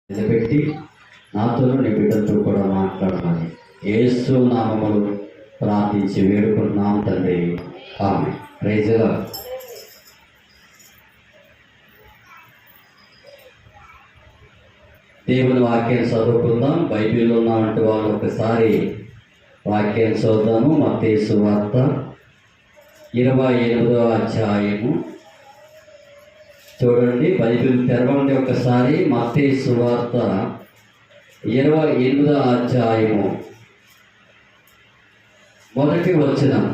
నిలబెట్టి నాతోనూ నీ బిడ్డలతో కూడా మాట్లాడమని యేసు నామములు ప్రార్థించి వేడుకుంటున్నాం తండ్రి. ఆమేన్. Praise the Lord. దేవుని వాక్యం చదువుకుందాం. బైబిల్లో ఉన్నటువంటి వాళ్ళు ఒకసారి వాక్యం చదువుదాము. మత్తయి సువార్త 28వ అధ్యాయము చూడండి. బైబిల్ తెరవండి ఒకసారి. మత్తయి సువార్త 28వ అధ్యాయము మొదటి వచనం.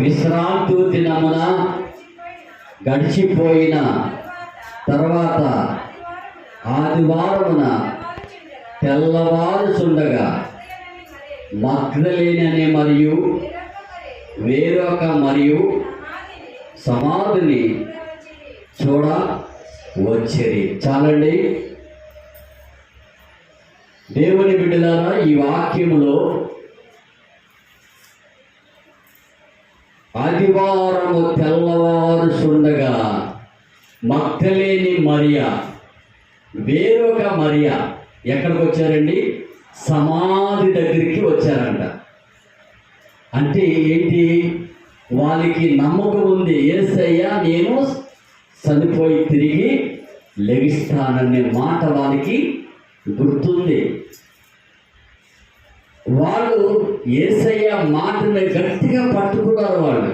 విశ్రాంతి దినమున గడిచిపోయిన తర్వాత ఆదివారమున తెల్లవారుచుండగా మగ్దలేని అనే మరియు వేరొక మరియు సమాధిని చూడ వచ్చిరి. చాలండి. దేవుని బిడ్డలారా, ఈ వాక్యములో ఆదివారము తెల్లవారుచుండగా మగ్దలేని మరియా వేరొక మరియా ఎక్కడికి వచ్చారండి? సమాధి దగ్గరికి వచ్చారంట. అంటే ఏంటి? వాళ్ళకి నమ్మకం ఉంది, యేసయ్య నేను చనిపోయి తిరిగి లెగిస్తాననే మాట వాళ్ళకి గుర్తుంది. వాళ్ళు యేసయ్య మాటను గట్టిగా పట్టుకున్నారు. వాళ్ళు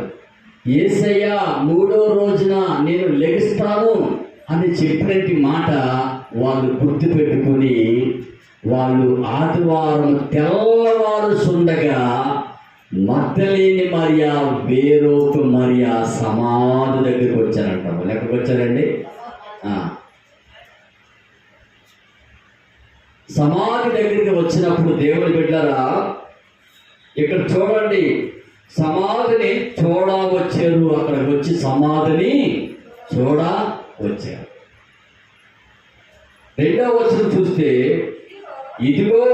యేసయ్య 3వ రోజున నేను లెగిస్తాను అని చెప్పినట్టు మాట వాళ్ళు గుర్తుపెట్టుకొని వాళ్ళు ఆదివారం తెల్లవారుచుండగా మగ్దలేని మరియా వేరొక మరియా సమాధి దగ్గరికి వచ్చారంట. ఎక్కడికి వచ్చారండి? సమాధి దగ్గరికి వచ్చినప్పుడు దేవుని బిడ్డలారా, ఇక్కడ చూడండి, సమాధిని చూడ వచ్చారు. అక్కడికి వచ్చి సమాధిని చూడ వచ్చారు. 2వ వచనం చూస్తే, ఇదిగో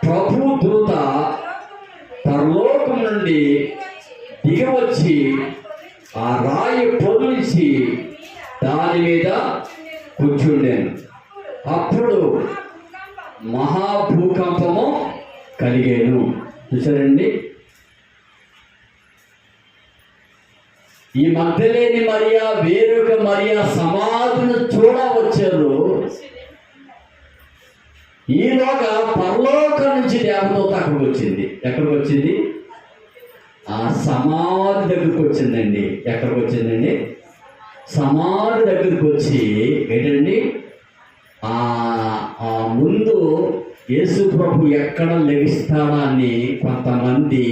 ప్రభు దూత పరలోకం నుండి దిగవచ్చి ఆ రాయి పొదిలించి దాని మీద కూర్చుండాను. అప్పుడు మహాభూకంపము కలిగాను. చూసారండి, ఈ మగ్దలేని మరియా వేరొక మరియా సమాధిని చూడ వచ్చారు. ఈలోగా పరలోకం నుంచి దేవదూత అక్కడికి వచ్చింది. ఎక్కడికి వచ్చింది? ఆ సమాధి దగ్గరికి వచ్చిందండి. ఎక్కడికి వచ్చిందండి? సమాధి దగ్గరికి వచ్చి ఏంటండి, ముందు యేసు ప్రభు ఎక్కడ లెగిస్తాడా అని కొంతమంది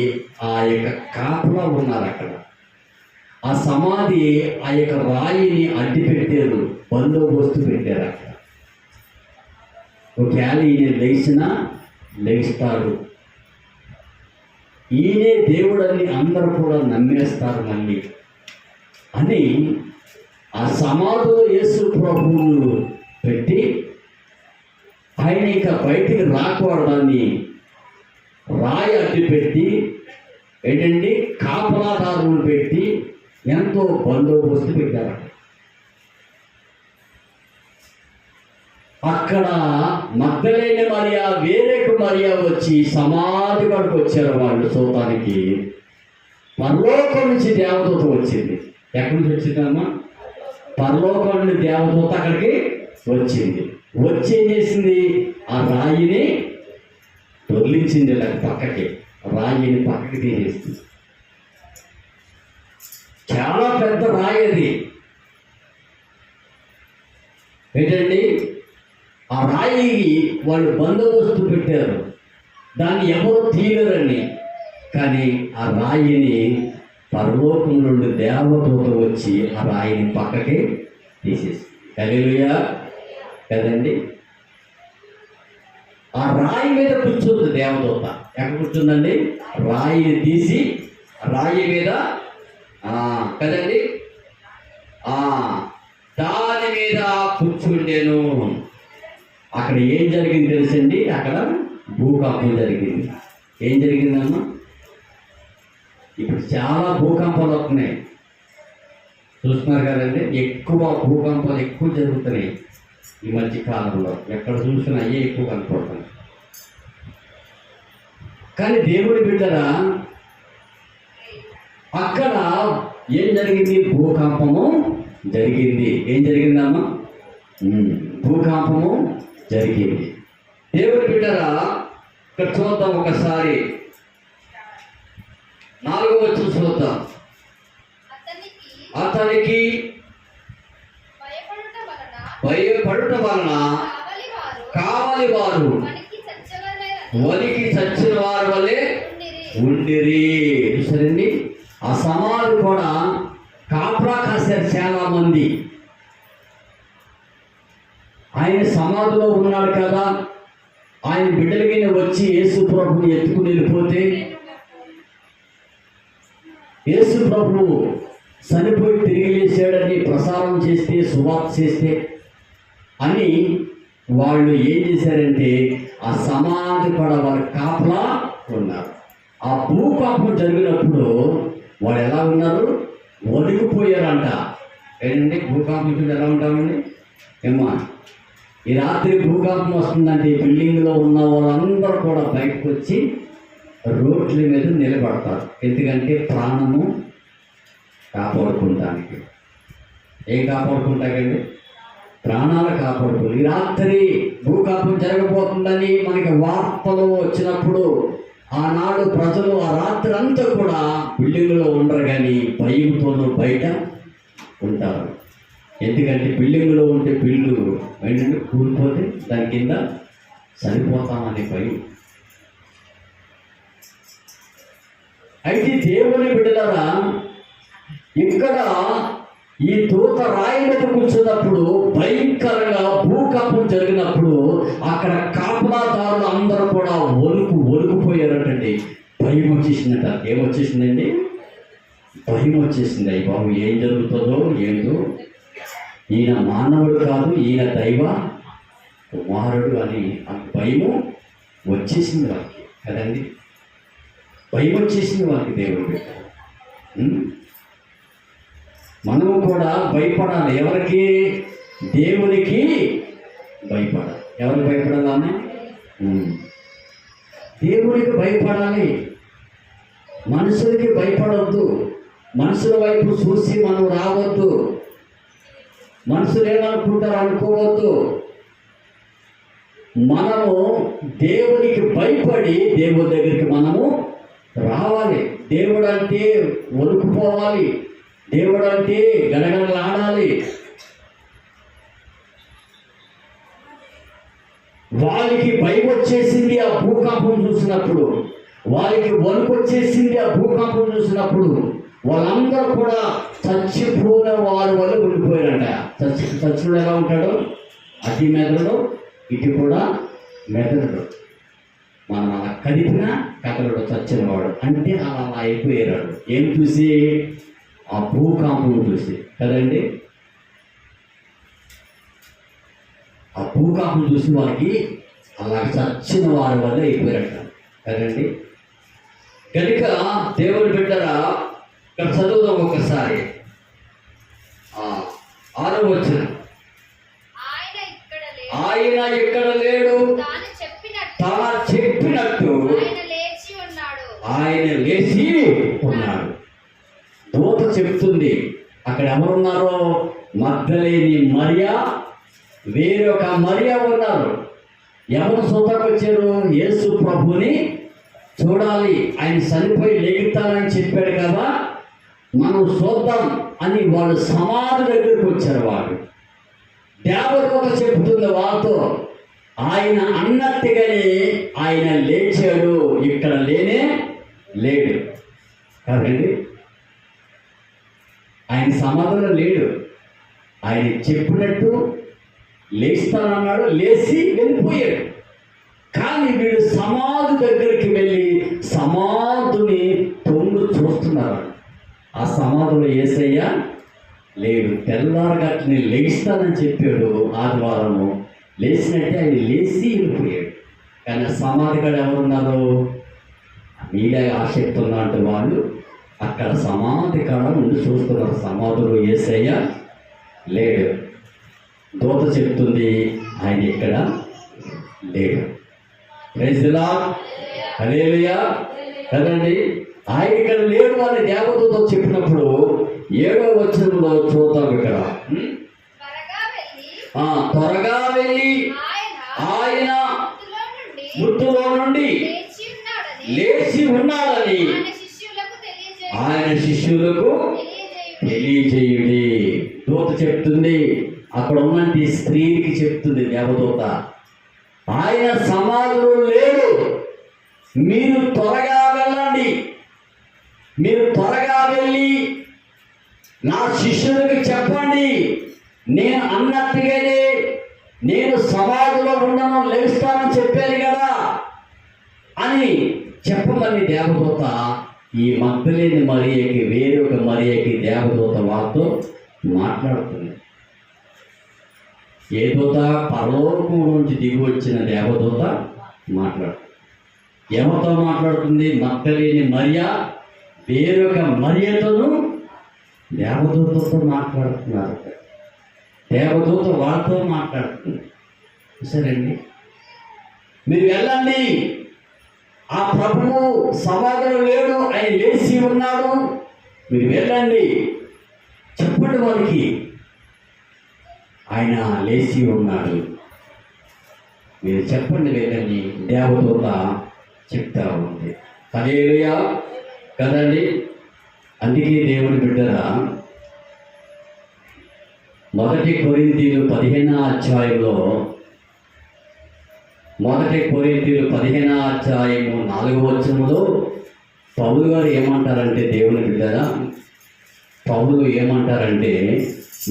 ఆ యొక్క కాపలా ఉన్నారు అక్కడ. ఆ సమాధి ఆ యొక్క రాయిని అడ్డు పెట్టారు, బందోబస్తు పెట్టారు అక్కడ. ఒకవేళ ఈయన లెగిస్తాడు, ఈయనే దేవుడని అందరూ కూడా నమ్మేస్తారు మళ్ళీ అని ఆ సమాధిలో యేసు ప్రభువును పెట్టి ఆయన ఇక బయటికి రాకూడదాన్ని రాయి అడ్డు పెట్టి ఏంటండి కాపలాదారులు పెట్టి ఎంతో బందోబస్తు పెట్టారు. అక్కడ మగ్దలేని మరియా వేరొక మరియా వచ్చి సమాధి వరకు వచ్చారు. వాళ్ళు చూడటానికి పరలోకం నుంచి దేవదూత వచ్చింది. ఎక్కడి నుంచి వచ్చిందమ్మా? పరలోకం నుండి దేవదూత అక్కడికి వచ్చింది. వచ్చి ఏం చేసింది? ఆ రాయిని దొర్లించింది. పక్కకి రాయిని పక్కకి తీసేసింది. చాలా పెద్ద రాయి అది. ఏంటండి, ఆ రాయి వాళ్ళు బందోబస్తు పెట్టారు, దాన్ని ఎవరు తీయలేరండి. కానీ ఆ రాయిని పరలోకం నుండి దేవదూత వచ్చి ఆ రాయిని పక్కకి తీసేసి, హల్లెలూయా కదండి. ఆ రాయి మీద కూర్చుంది దేవదూత. ఎక్కడ కూర్చుందండి? రాయిని తీసి రాయి మీద కదండి దాని మీద కూర్చుండేను. అక్కడ ఏం జరిగింది తెలుసండి? అక్కడ భూకంపం జరిగింది. ఏం జరిగిందమ్మా? ఇప్పుడు చాలా భూకంపాలు వస్తున్నాయి. చూస్తున్నారు కదండి, ఎక్కువ భూకంపాలు ఎక్కువ జరుగుతున్నాయి. ఈ మధ్య కాలంలో ఎక్కడ చూసినా అయ్యే ఎక్కువ కనపడుతుంది. కానీ దేవుడి బిడ్డరా, అక్కడ ఏం జరిగింది? భూకంపము జరిగింది. ఏం జరిగిందమ్మా? భూకంపము జరిగింది. దేవుడి బిడ్డరా, ఇక్కడ చూద్దాం ఒకసారి 4వ వచనం చూద్దాం. అతనికి భయపడుట వలన కావలి వారు వనికి చచ్చిన వారి వలె ఉండిరి. సరేండి, ఆ సమాధి కూడా కాపలా కాశారు చాలా మంది. ఆయన సమాధిలో ఉన్నాడు కదా, ఆయన బిడ్డలకి వచ్చి యేసు ప్రభుని ఎత్తుకుని వెళ్ళిపోతే, యేసు ప్రభువు చనిపోయి తిరిగి లేచాడని ప్రసారం చేస్తే, సువార్త చేస్తే అని వాళ్ళు ఏం చేశారంటే ఆ సమాధి కూడా వారు కాపలా ఉన్నారు. ఆ భూకంపం జరిగినప్పుడు వాడు ఎలా ఉన్నారు? వణికిపోయారంట. ఏంటంటే భూకంపం ఎలా ఉంటామండి? ఏమా, ఈ రాత్రి భూకంపం వస్తుందంటే బిల్డింగ్లో ఉన్న వాళ్ళందరూ కూడా బయటకు వచ్చి రోడ్ల మీద నిలబడతారు. ఎందుకంటే ప్రాణము కాపాడుకుంటానికి. ఏం కాపాడుకుంటాకండి? ప్రాణాలు కాపాడుకోవాలి. ఈ రాత్రి భూకంపం జరగబోతుందని మనకి వార్తలు వచ్చినప్పుడు ఆనాడు ప్రజలు ఆ రాత్రి అంతా కూడా బిల్డింగ్లో ఉండరు, కానీ భయంతోనూ బయట ఉంటారు. ఎందుకంటే బిల్డింగ్లో ఉంటే బిల్లు వెంటనే కూలిపోతే దాని కింద చనిపోతామనే భయం. అయితే దేవుని బిడ్డలారా, ఇక్కడ ఈ దూత రాయి మీద కూర్చున్నప్పుడు భయంకరంగా భూకంపం జరిగినప్పుడు అక్కడ కాపలాదారులు అందరూ కూడా వణుకుపోయారటండి. భయం వచ్చేసిందట. ఏమొచ్చేసిందండి? భయం వచ్చేసింది. అయ్యి బాబు, ఏం జరుగుతుందో ఏందో, ఈయన మానవుడు కాదు, ఈయన దైవ కుమారుడు అని ఆ భయము వచ్చేసింది వాళ్ళకి కదండి. భయం వచ్చేసింది వాళ్ళకి. దేవుడు బిడ్డ, మనము కూడా భయపడాలి. ఎవరికి? దేవునికి భయపడాలి. ఎవరికి భయపడాలి? దేవునికి భయపడాలి. మనుషులకి భయపడవద్దు. మనుషుల వైపు చూసి మనం రావద్దు. మనుషులు ఏమనుకుంటారు అనుకోవద్దు. మనము దేవునికి భయపడి దేవుడి దగ్గరికి మనము రావాలి. దేవుడు అంటే వణుకుపోవాలి. దేవుడు అంటే గడగడలాడాలి. వాళ్ళకి భయం వచ్చేసింది ఆ భూకంపం చూసినప్పుడు, వాళ్ళకి వణుకు వచ్చేసింది ఆ భూకంపం చూసినప్పుడు. వాళ్ళందరూ కూడా చచ్చిపోయిన వారి వల్ల ఉండిపోయారంట. చచ్చినోడు ఎలా ఉంటాడు? అతి మెదడు, ఇటు కూడా మెదడు. మనం అలా కదిపినా కదలడు చచ్చినవాడు. అంటే అలా అయిపోయాడు. ఏం చూసి? ఆ భూకంపం చూసి కదండి. ఆ భూకంపం చూసి వారికి అలా చచ్చిన వారి వల్ల అయిపోయారట కదండి. కనుక దేవుడు బిడ్డరా, ఇక్కడ చదువుదాం ఒకసారి 6వ వచనం. ఆయన ఇక్కడ లేడు, తాను చెప్పినట్టు ఆయన లేచి ఉన్నాడు. దూత చెప్తుంది. అక్కడ ఎవరున్నారో? మగ్దలేని మరియా, వేరొక మరియా ఉన్నారు. ఎవరు సూతకు వచ్చారు? యేసు ప్రభుని చూడాలి, ఆయన చనిపోయి లేగుతానని చెప్పాడు కదా, మనం చూద్దాం అని వాళ్ళు సమాధి దగ్గరికి వచ్చారు. వాళ్ళు దేవదూత చెప్తుంది వాళ్ళతో, ఆయన అన్నట్టుగానే ఆయన లేచాడు, ఇక్కడ లేనే లేడు కదండి. ఆయన సమాధిలో లేడు. ఆయన చెప్పినట్టు లేస్తానన్నాడు, లేచి వెళ్ళిపోయాడు. కానీ వీడు సమాధి దగ్గరికి వెళ్ళి సమాధిని తొంగు చూస్తున్నారు. ఆ సమాధిలో యేసయ్య లేడు. తెల్లారగట్లని లేస్తానని చెప్పాడు ఆదివారము. లేచినట్టే ఆయన లేచి వెళ్ళిపోయాడు. కానీ సమాధి కాడ ఎవరున్నారు? మీడియా ఆసక్తి ఉన్నట్టు వాళ్ళు అక్కడ సమాధి కాడ ముందు చూస్తున్నారు. సమాధిలో యేసయ్య లేడు. దూత చెప్తుంది ఆయన ఇక్కడ లేడు. ప్రైజ్ ది లార్డ్, హల్లెలూయా కదండి. ఆయన ఇక్కడ లేడు అని దేవదూత చెప్పినప్పుడు 7వ వచనంలో చూద్దాం. ఇక్కడ త్వరగా వెళ్ళి ఆయన మృతులో నుండి లేచి ఉన్నాడని ఆయన శిష్యులకు తెలియజేయుడి. దూత చెప్తుంది, అక్కడ ఉన్నటువంటి స్త్రీకి చెప్తుంది దేవదూత, ఆయన సమాధిలో లేడు, మీరు త్వరగా వెళ్ళండి, మీరు త్వరగా వెళ్ళి నా శిష్యులకు చెప్పండి, నేను అన్నట్టుగానే నేను సమాధిలో ఉండను, లేస్తానని చెప్పాను కదా అని చెప్పమని దేవదూత ఈ మగ్దలేని మరియకి, వేరొక మరియకి దేవదూత వారితో మాట్లాడుతుంది. ఏ దూత? పరలోకం నుంచి దిగి వచ్చిన దేవదూత మాట్లాడుతుంది. ఎవరితో మాట్లాడుతుంది? మగ్దలేని మరియ వేరొక మరియతోను దేవదూతతో మాట్లాడుతున్నారు. దేవదూత వాళ్ళతో మాట్లాడుతుంది. సరేండి, మీరు వెళ్ళండి, ఆ ప్రభువు సమాధిలో లేడు, ఆయన లేచి ఉన్నాడు, మీరు వెళ్ళండి చెప్పండి వారికి, ఆయన లేచి ఉన్నాడు, మీరు చెప్పండి వెళ్ళండి దేవదూత చెప్తా ఉంది. హల్లెలూయా కదండి. అందుకే దేవుని బిడ్డరా, 1 కొరింథీయులు 15వ అధ్యాయంలో 1 కొరింథీయులు 15వ అధ్యాయము 4వ వచనములో పౌలు గారు ఏమంటారంటే, దేవుని బిడ్డరా, పౌలు ఏమంటారంటే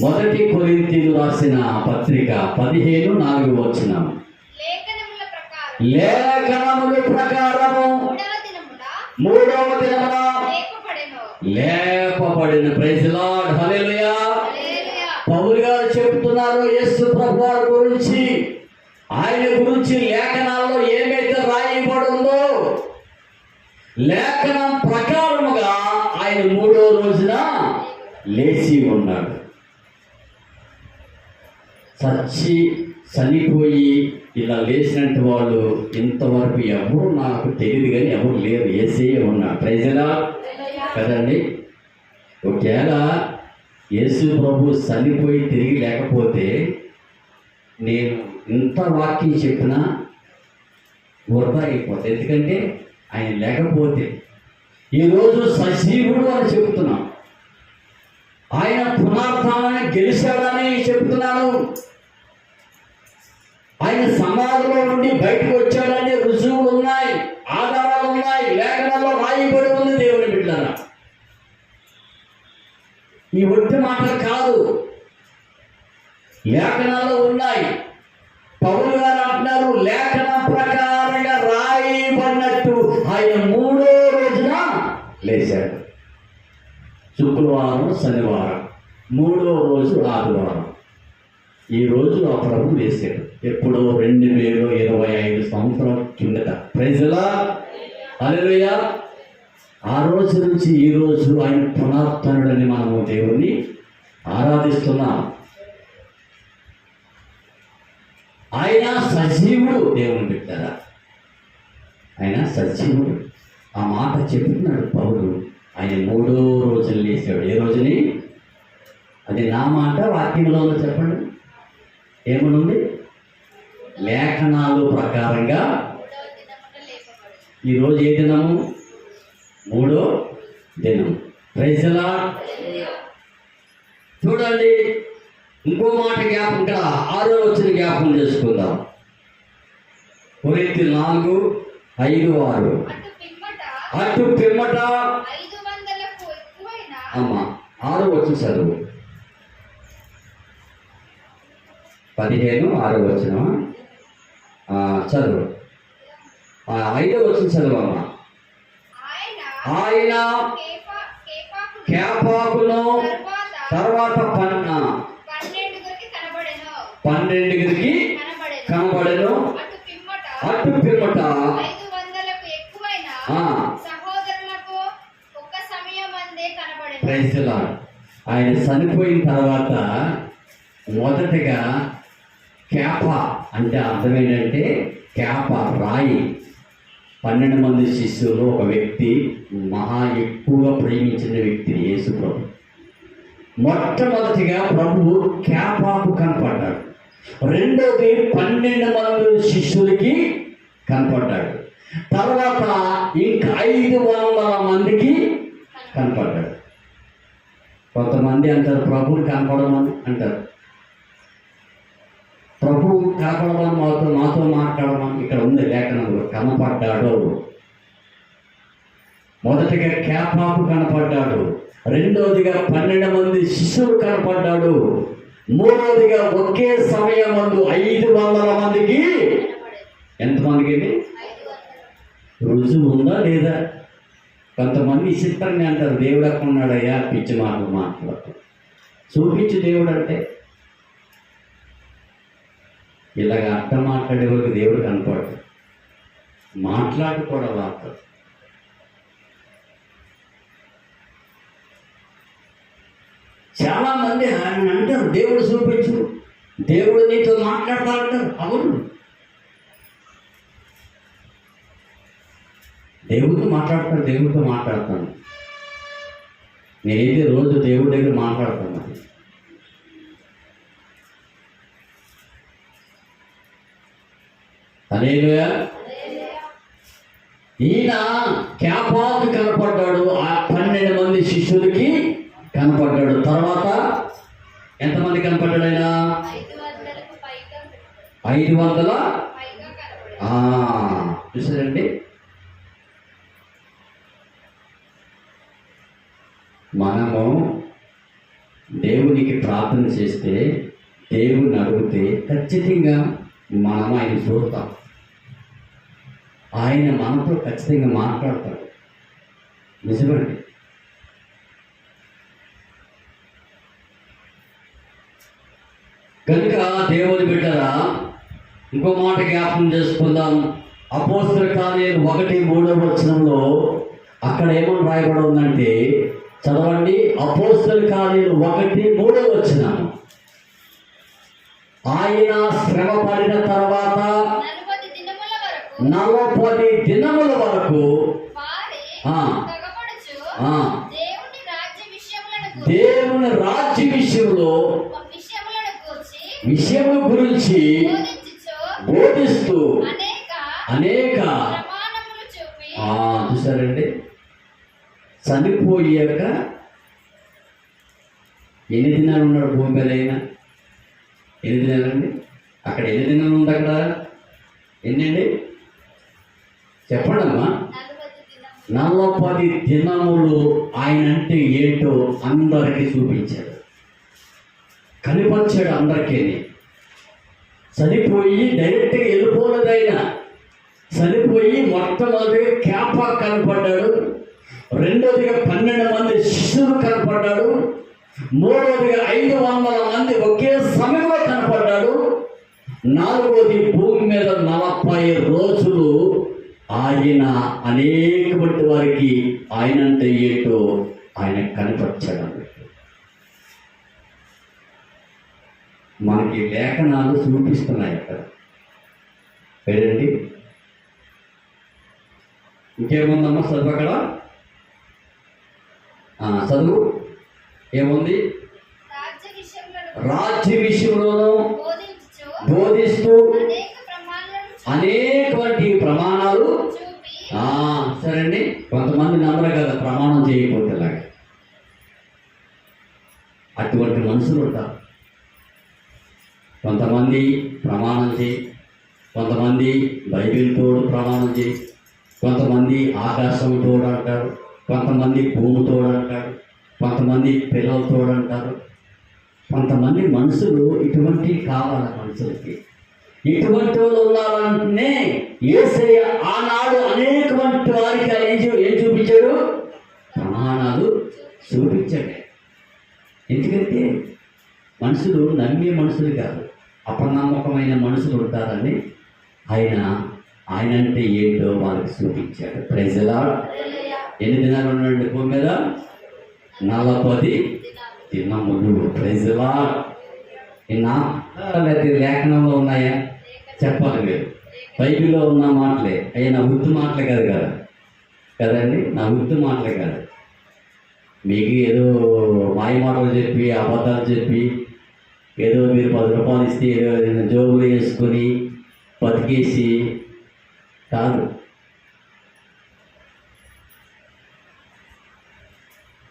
1 కొరింథీయులు రాసిన పత్రిక 15:4 వచనం, లేఖనముల ప్రకారము 3వ దినమున లేపబడిన. ప్రైజ్ ది లార్డ్, హల్లెలూయా. పౌలు గారు చెప్తున్నారు యేసు ప్రభువారి గురించి, ఆయన గురించి లేఖనాల్లో ఏమైతే రాయబడి ఉందో లేఖనం ప్రకారముగా ఆయన 3వ రోజున లేచి ఉన్నాడు. చనిపోయి ఇలా లేచినట్టు వాళ్ళు ఇంతవరకు ఎవరు నాకు తెలియదు, కానీ ఎవరు లేరు, యేసయ్య ఉన్నాడు. ప్రైజ్ ది లార్డ్ కదండి. ఒకవేళ యేసు ప్రభు చనిపోయి తిరిగి లేకపోతే నేను ఇంత వాక్యం చెప్పినా వృధా అయిపోతుంది. ఎందుకంటే ఆయన లేకపోతే ఈరోజు సజీవుడు అని చెప్తున్నాం, ఆయన పునరుత్థానాన్ని గెలిచాడని చెప్తున్నాను, ఆయన సమాధిలో నుండి బయటకు వచ్చాడని రుజువులు ఉన్నాయి, ఆధారాలు ఉన్నాయి, లేఖనాల్లో రాయబడి ఉంది. దేవుని బిడ్డలారా, ఈ ఒట్టి మాటలు కాదు, లేఖనాలు ఉన్నాయి. పౌలు గారు అంటున్నారు, లేఖన ప్రకారంగా రాయబడినట్టు ఆయన 3వ రోజున లేచాడు. శుక్రవారం, శనివారం, 3వ రోజు ఆదివారం. ఈ రోజు ఆ ప్రభు లేచాడు. ఎప్పుడో 2025 సంవత్సరాల కిందట. ప్రైజ్ ది లార్డ్, హల్లెలూయా. ఆ రోజు నుంచి ఈ రోజు ఆయన పునరుత్థానుడని మనము దేవుణ్ణి ఆరాధిస్తున్నాం. ఆయన సజీవుడు. దేవుని బిడ్డలారా, ఆయన సజీవుడు. ఆ మాట చెప్తున్నాడు పౌలు. ఆయన 3వ రోజున లేచాడు. ఏ రోజుని? అది నా మాట, వాక్యంలో ఉందో చెప్పండి. ఏమనుంది? లేఖనాలు ప్రకారంగా. ఈరోజు ఏ దినము? 3వ దినం. Praise the lord. చూడండి, ఇంకో మాట జ్ఞాపకం, ఇక్కడ 6వ వచనం జ్ఞాపకం చేసుకుందాం. కొరింథీ 4:5-6. అటు పిమ్మట అమ్మ 6వ వచనం చదువు. 15:6 వచనం చదువు. 5వ వచనం చదువమ్మా. ఆయన కేపాకును తర్వాత 12 కనబడెను. అటు పిమ్మట ప్రైజ్ ది లార్డ్. ఆయన చనిపోయిన తర్వాత మొదటగా కేప అంటే అర్థం ఏంటంటే కేప రాయి. 12 మంది శిష్యులు ఒక వ్యక్తి మహా ఎక్కువగా ప్రేమించిన వ్యక్తి యేసు ప్రభు. మొట్టమొదటిగా ప్రభువు కేపాకు కనపడ్డాడు. రెండోది 12 మంది శిష్యులకి కనపడ్డాడు. తర్వాత ఇంకా 500 మందికి కనపడ్డాడు. కొంతమంది అంటారు ప్రభువుని కనపడమని అంటారు. ప్రభు కనపడమని మాతో మాట్లాడమని ఇక్కడ ఉంది లేఖనంలో. కనపడ్డాడు. మొదటిగా కేపాకు కనపడ్డాడు. రెండోదిగా 12 మంది శిష్యులు కనపడ్డాడు. మూడోదిగా ఒకే సమయం 500 మందికి. ఎంతమందికి? రుజువు ఉందా లేదా? కొంతమంది చిత్రంగా అంటారు దేవుడు అక్కడ ఉన్నాడయ్యా, పిచ్చి మాటలు మాట్లాడుతూ. చూపించు దేవుడు అంటే. ఇలాగ అర్థం మాట్లాడే వాళ్ళకి దేవుడు కనపడదు. మాట్లాడుకోవడం వార్త. చాలా మంది ఆయన అంటారు దేవుడు చూపించు, దేవుడు నీతో మాట్లాడతా అంటారు. అవును, దేవుడితో మాట్లాడతాను, దేవుడితో మాట్లాడతాను. నేనైతే రోజు దేవుడి దగ్గర మాట్లాడతాను. హల్లెలూయా. ఈయన కేపాకు కనపడ్డాడు. ఆ 12 మంది శిష్యులకి కనపడ్డాడు. తర్వాత ఎంతమంది కనపడ్డాడు ఆయన? 500. చూసారండి, మనము దేవునికి ప్రార్థన చేస్తే, దేవుని అడిగితే ఖచ్చితంగా మనం ఆయన చూస్తాం. ఆయన మనతో ఖచ్చితంగా మాట్లాడతాడు. నిజమండి. కనుక దేవుని బిడ్డరా, ఇంకో మాట జ్ఞాపకం చేసుకుందాం. అపోస్తలుల కార్యాలు 1:3 అక్కడ ఏమని రాయబడి ఉందంటే, చదవండి. అపోస్తలుల కార్యాలు 1:3 ఆయన శ్రమ పడిన తర్వాత 40 దినముల వరకు దేవుని రాజ్య విషయముల గురించి బోధిస్తూ అనేక చూసారండి. చనిపోయాక ఎన్ని దినాలు ఉన్నాడు భూమి మీద? అయినా 8 దినాలండి. అక్కడ ఎన్ని దినాలు ఉంది? అక్కడ ఎన్నండి చెప్పండి అమ్మా. 40 దినములు ఆయన అంటే ఏంటో అందరికీ చూపించాడు, కనిపించాడు అందరికీ. చనిపోయి డైరెక్ట్గా వెళ్ళిపోలేదు ఆయన. చనిపోయి మొట్టమొదటిగా కేపా కనపడ్డాడు. రెండోదిగా 12 మంది శిష్యులు కనపడ్డాడు. మూడోదిగా 500 మంది ఒకే సమయంలో కనపడ్డాడు. నాలుగోది భూమి మీద 40 రోజులు ఆయన అనేక వారికి ఆయన అంటే ఏంటో ఆయన కనపరిచాడు. మనకి లేఖనాలు చూపిస్తున్నాయి అక్కడ. ఏంటండి ఇంకేముందమ్మా చదువు అక్కడ? చదువు ఏముంది? రాజ్య విషయంలోనూ బోధిస్తూ అనేకటువంటి ప్రమాణాలు. సరే అండి, కొంతమంది నమ్మరు కదా ప్రమాణం చేయకపోతేలాగా. అటువంటి మనుషులు ఉంటారు. కొంతమంది ప్రమాణం చేయి, కొంతమంది బైబిల్ తోడు ప్రమాణం చేయి, కొంతమంది ఆకాశం తోడు అంటారు, కొంతమంది భూమి తోడు అంటారు, కొంతమంది పిల్లల తోడు అంటారు. కొంతమంది మనుషులు ఇటువంటి కావాలి. మనుషులకి ఇటువంటి వాళ్ళు ఉన్నారంటే యేసయ్య ఆనాడు అనేకమంది వారికి ఏం చూపించాడు? ప్రమాణాలు చూపించాడు. ఎందుకంటే మనుషులు నమ్మే మనుషులు కాదు, అపనమ్మకమైన మనుషులు ఉంటారని ఆయన అంటే ఏంటో వాళ్ళకి చూపించాడు. Praise the lord. ఎన్ని దినాలు ఉన్నాడు భూమి మీద? 40 దినములు. Praise the lord. లేదా లేఖనంలో ఉన్నాయా? చెప్పాలి మీరు. బైబిల్లో ఉన్న మాటలే అవి నా ఉత్తు మాటలే కాదు కదా కదండి, నా ఉత్తు మాటలే కాదు. మీకు ఏదో మాయ మాటలు చెప్పి అబద్ధాలు చెప్పి ఏదో మీరు 10 రూపాయలు ఇస్తే ఏదో జోబులు వేసుకొని బతికేసి కాదు.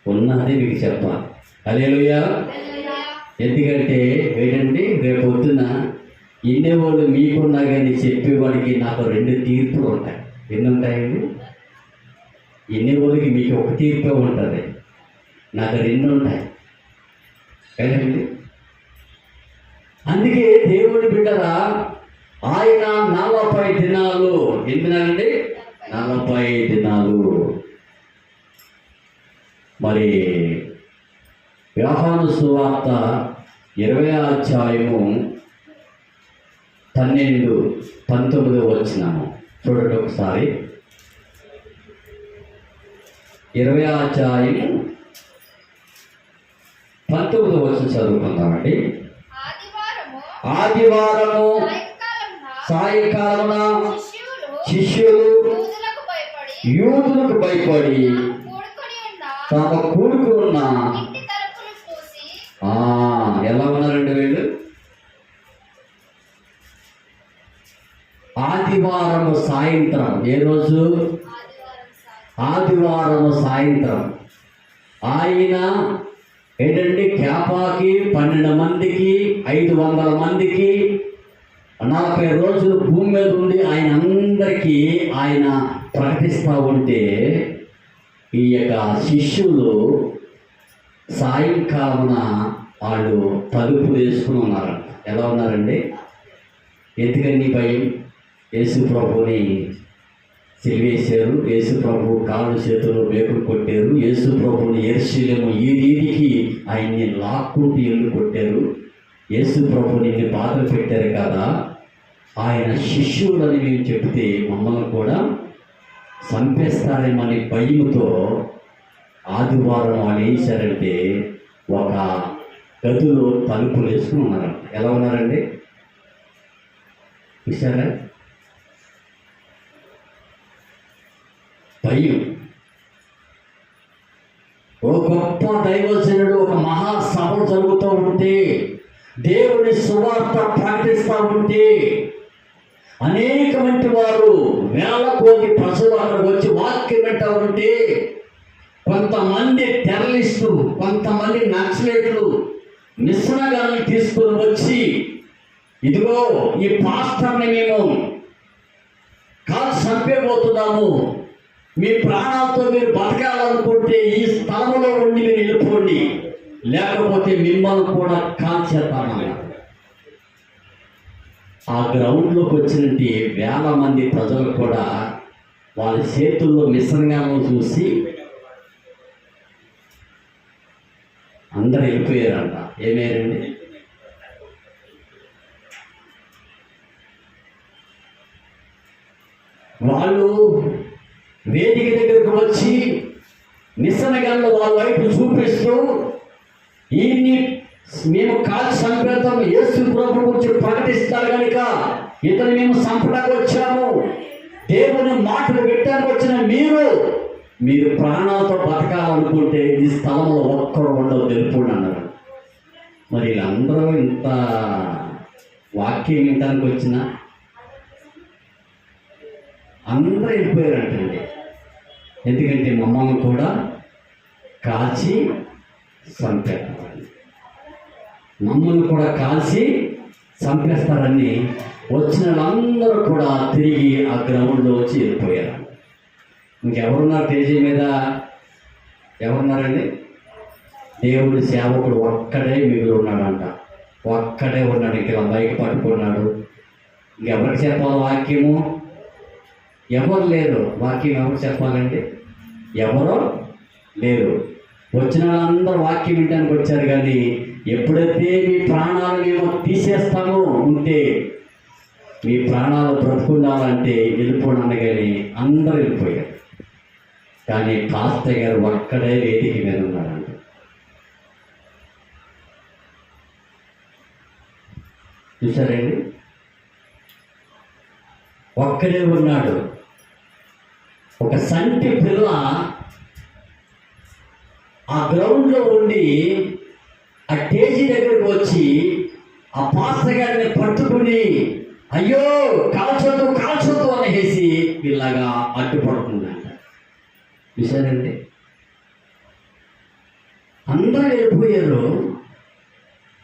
ఉన్నది మీకు చెప్పాలి. హల్లెలూయా. ఎందుకంటే ఏంటంటే రేపు పొద్దున ఇన్నేవాళ్ళు మీకున్నా కానీ చెప్పేవాడికి నాకు 2 తీర్పులు ఉంటాయి. ఎన్ని ఉంటాయండి? ఇన్నేవాళ్ళకి మీకు ఒక తీర్పే ఉంటుంది, నాకు 2 ఉంటాయి కదండి. అందుకే దేవుడి బిడ్డరా, ఆయన 40 దినాలు, ఎన్ని దినాలండి? 40 దినాలు. మరి యోహాను సువార్త 20వ అధ్యాయము 12-19 వచనము చూడండి ఒకసారి. 20వ అధ్యాయము 19వ వచనం చదువుకుందామండి. ఆదివారము సాయంకాలమున శిష్యులు యూదులకు భయపడి తమ కూడుకు ఉన్న ఎలా ఉన్నారండి వీళ్ళు? ఆదివారము సాయంత్రం. ఏ రోజు? ఆదివారము సాయంత్రం. ఆయన ఏంటంటే క్యాపాకి 12 మందికి 500 మందికి 40 రోజులు భూమి మీద ఉండి ఆయన అందరికీ ఆయన ప్రకటిస్తూ ఉంటే ఈ యొక్క శిష్యులు సాయంకాలమున వాళ్ళు తలుపులు వేసుకుని ఉన్నారంట. ఎలా ఉన్నారండి? ఎందుకని భయం? యేసు ప్రభుని సిలివేశారు, యేసు ప్రభు కాళ్ళు చేతులు వేపులు కొట్టారు, యేసు ప్రభుని యెరూషలేము ఈ రీతికి ఆయన్ని లాక్కుంటూ ఇల్లు కొట్టారు, యేసు ప్రభుని ఇన్ని బాధలు పెట్టారు కదా, ఆయన శిష్యులని మేము చెప్తే మమ్మల్ని కూడా చంపేస్తారేమని భయంతో ఆదివారం వాళ్ళు ఏం చేశారంటే ఒక గదిలో తలుపులు వేసుకుని ఉన్నారంట. ఎలా ఉన్నారండి? చూసారా? భయం. ఓ గొప్ప దైవజనుడు ఒక మహాసభ జరుగుతూ ఉంటే, దేవుని సువార్త ప్రకటిస్తూ ఉంటే, అనేకమంది వారు వేల కోటి ప్రజలు అక్కడికి వచ్చి వాక్యం వింటూ ఉంటే, కొంతమంది టెర్రరిస్టు, కొంతమంది నక్సలైట్లు మిశ్రగాలను తీసుకుని వచ్చి, ఇదిగో ఈ పాస్టర్ని మేము కాదు చంపేపోతున్నాము, మీ ప్రాణాలతో మీరు బతకాలనుకుంటే ఈ స్థలంలో ఉండి మీరు వెళ్ళిపోండి, లేకపోతే మిమ్మల్ని కూడా కాల్చేస్తామన్నారు. ఆ గ్రౌండ్లోకి వచ్చినట్టు వేల మంది ప్రజలు కూడా వాళ్ళ చేతుల్లో మిశ్రంగాను చూసి అందరు వెళ్ళిపోయారంట. ఏమేరండి? వాళ్ళు వేదిక దగ్గరకు వచ్చి నిస్సనగాళ్ళు వాళ్ళ వైపు చూపిస్తూ, ఈయన్ని మేము కాల్చి చంపేద్దాం, యేసు ప్రభు గురించి ప్రకటిస్తారు కనుక ఇతను మేము చంపడానికి వచ్చాము, దేవుని మాటలు పెట్టడానికి వచ్చిన మీరు ప్రాణాలతో బతకాలనుకుంటే ఈ స్థలంలో ఒక్కరు ఉండవు, తెలుపుకోండి అన్నారు. మరి వీళ్ళందరూ ఇంత వాక్యం వినడానికి వచ్చిన అందరూ వెళ్ళిపోయారంటండి. ఎందుకంటే మమ్మల్ని కూడా కాల్చి చంపేస్తారని, మమ్మల్ని కూడా కాల్చి చంపేస్తారని వచ్చిన వాళ్ళందరూ కూడా తిరిగి ఆ గ్రౌండ్లో వచ్చి వెళ్ళిపోయారు. ఇంకెవరున్నారు స్టేజీ మీద? ఎవరున్నారండి? దేవుడి సేవకుడు ఒక్కడే మిగిలి ఉన్నాడంట. ఒక్కడే ఉన్నాడు, ఇక్కడ బైక్ పట్టుకున్నాడు. ఇంకెవరికి చెప్పాలి వాక్యము? ఎవరు లేరు. వాక్యం ఎవరు చెప్పాలండి? ఎవరో లేరు. వచ్చిన వాళ్ళందరూ వాక్యం వినడానికి వచ్చారు. కానీ ఎప్పుడైతే మీ ప్రాణాలు మేము తీసేస్తామో ఉంటే, మీ ప్రాణాలు బ్రతుకుండాలంటే వెళ్ళిపోండి కానీ అందరూ వెళ్ళిపోయారు. కానీ పాస్టర్ గారు ఒక్కడే వేదిక మీద ఉన్నాడంట. చూసారండి, ఒక్కడే ఉన్నాడు. ఒక సంటి పిల్ల ఆ గ్రౌండ్లో ఉండి ఆ స్టేజీ దగ్గరకు వచ్చి ఆ పాస్టర్ గారిని పట్టుకుని అయ్యో కాల్చొద్దు కాల్చొద్దు అనేసి ఇలాగా అడ్డుపడుతుందంట. చూసారండి, అందరూ వెళ్ళిపోయారు.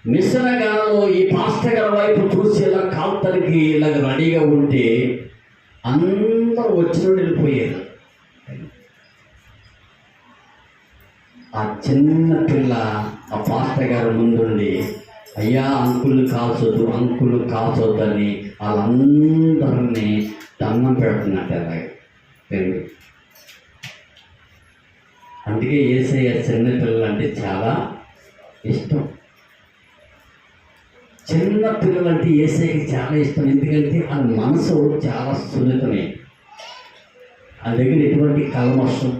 మిశ్రణ గానంలో ఈ పాస్టర్ గారి వైపు చూసి ఇలా కాల్తనికి ఇలాగ రెడీగా ఉంటే అందరూ వచ్చిన వెళ్ళిపోయారు. ఆ చిన్న పిల్ల ఆ పాస్టర్ గారి ముందుండి అయ్యా అంకులు కాల్చొద్దని వాళ్ళందరినీ దండం పెడుతున్నట్టు అలాగే. అందుకే యేసయ్య చిన్న పిల్లలు అంటే చాలా ఇష్టం. చిన్న పిల్లలు అంటే యేసయ్యకి చాలా ఇష్టం. ఎందుకంటే ఆ మనసు చాలా సున్నితమే. ఆ దగ్గర ఎటువంటి కల్మషం,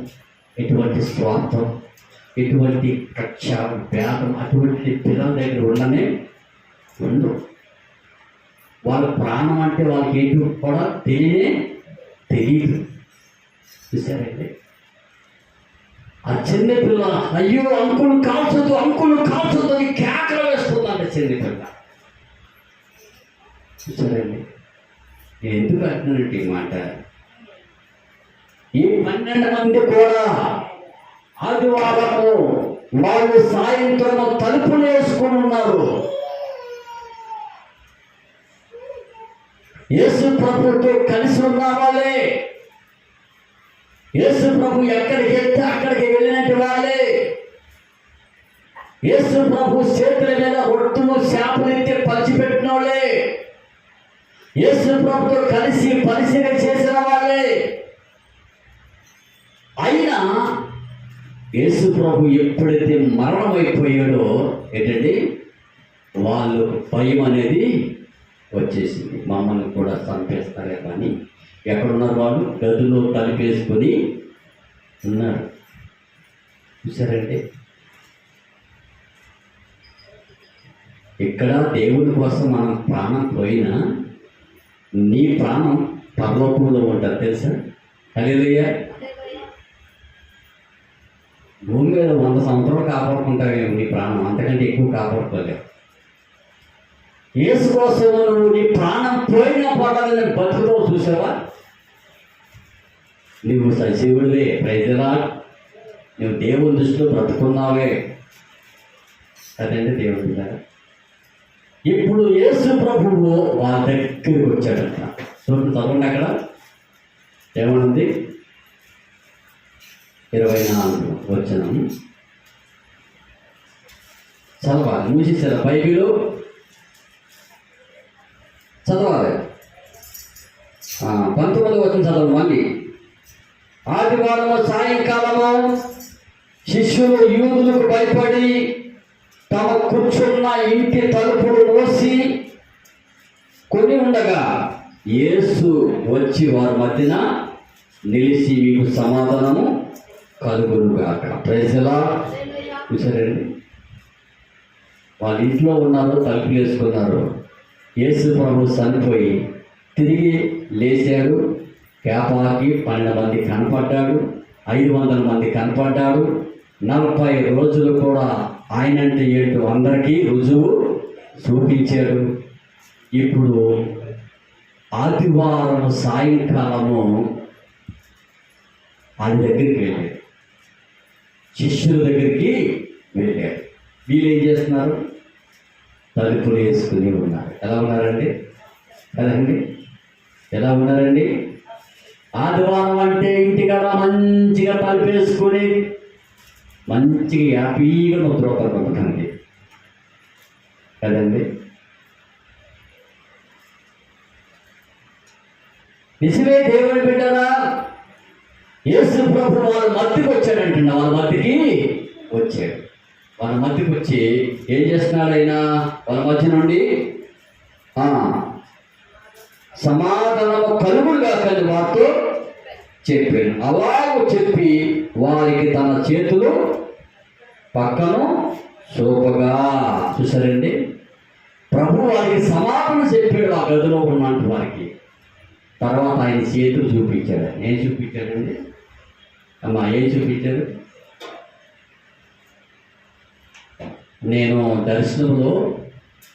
ఎటువంటి స్వార్థం, ఎటువంటి కక్ష భేదం అటువంటి పిల్లల దగ్గర ఉండనే ఉండు. వాళ్ళ ప్రాణం అంటే వాళ్ళకి ఏంటి కూడా తెలియదు. చూసారండి, ఆ చిన్న పిల్ల అయ్యో అంకులు కాల్చొద్దు అని కేకలు వేస్తుందంట చిన్న పిల్ల. చూసారండి, నేను ఎందుకు అంటున్నానంటే ఈ మాట, ఈ 12 మంది కూడా ఆదివారము వాళ్ళు సాయంత్రం తలుపులు వేసుకొని ఉన్నారు. యేసు ప్రభుతో కలిసి ఉన్న వాళ్ళే. యేసు ప్రభు ఎక్కడికి వెళ్తే అక్కడికి వెళ్ళినట్టు వాళ్ళే. యేసు ప్రభు చేతుల మీద రొట్టును చేపలు ఎత్తి పంచిపెట్టిన వాళ్ళే. యేసు ప్రభుతో కలిసి పరిశీలన చేసిన వాళ్ళే. అయినా యేసు ప్రభు ఎప్పుడైతే మరణం అయిపోయాడో ఏంటండి, వాళ్ళు భయం అనేది వచ్చేసింది. మమ్మల్ని కూడా చంపేస్తారే కానీ ఎక్కడున్నారు వాళ్ళు? గదిలో తలుపేసుకొని ఉన్నారు. చూసారండి, ఇక్కడ దేవుడి కోసం మనం ప్రాణం పోయినా నీ ప్రాణం పరలోకంలో ఉంటుంది తెలుసా? హల్లెలూయా. భూమి మీద 100 సంవత్సరాలు కాపాడుకుంటావేమో నీ ప్రాణం, అంతకంటే ఎక్కువ కాపాడుకోలేవు. యేసు కోసం నువ్వు నీ ప్రాణం పోయినా పర్వాలేదని బతుకుతావు. చూసావా? నువ్వు సజీవుడివే. Praise the lord. నువ్వు దేవుని దృష్టిలో బ్రతుకున్నావే అదండి దేవుడి దగ్గర. ఇప్పుడు యేసు ప్రభువు వాళ్ళ దగ్గరికి వచ్చాడంట. చదవండి అక్కడ ఏమనుంది? 24 వచనం చదవాలి. మూసేసారా బైబిల్? చదవాలి. 19వ వచనం చదవండి మళ్ళీ. ఆదివారము సాయంకాలము శిష్యులు యూదులకు భయపడి తమ కూర్చున్న ఇంటి తలుపులు మూసి కొని ఉండగా యేసు వచ్చి వారి మధ్యన నిలిచి మీకు సమాధానము కలుగునుగాక. Praise the lord. చూసారండి, వాళ్ళ ఇంట్లో ఉన్నారు, తలుపులు వేసుకున్నారు. యేసు ప్రభు చనిపోయి తిరిగి లేచాడు. కేపాకి 12 మంది కనపడ్డాడు, 500 మంది కనపడ్డాడు. 40 రోజులు కూడా ఆయనంటే ఏంటో అందరికీ రుజువు చూపించాడు. ఇప్పుడు ఆదివారం సాయంకాలము ఆయన దగ్గరికి వెళ్ళాడు, శిష్యుల దగ్గరికి వెళ్ళాడు. వీళ్ళు ఏం చేస్తున్నారు? తలుపులు వేసుకుని ఉన్నారు. ఎలా ఉన్నారండి? కదండి, ఎలా ఉన్నారండి? ఆదివారం అంటే ఇంటికాడ మంచిగా తలుపు వేసుకొని మంచిగా హ్యాపీగా నిద్రపోతారండి కదండి. నిజమే దేవుని బిడ్డరా, యేసు ప్రభు వాళ్ళ మధ్యకి వచ్చాడంటున్నా. వాళ్ళ మధ్యకి వచ్చాడు. వాళ్ళ మధ్యకి వచ్చి ఏం చేస్తున్నాడు ఆయన? వాళ్ళ మధ్య నుండి సమాధానము కలుగుడుగా కలిగి వారితో చెప్పాను. అలాగూ చెప్పి వారికి తన చేతులు పక్కను చూపగా. చూసారండి, ప్రభు వారికి సమాధానం చెప్పాడు ఆ గదిలో ఉన్నట్టు వారికి. తర్వాత ఆయన చేతులు చూపించాడు. ఏం చూపించాడండి అమ్మా? ఏం చూపించాడు? నేను దర్శనంలో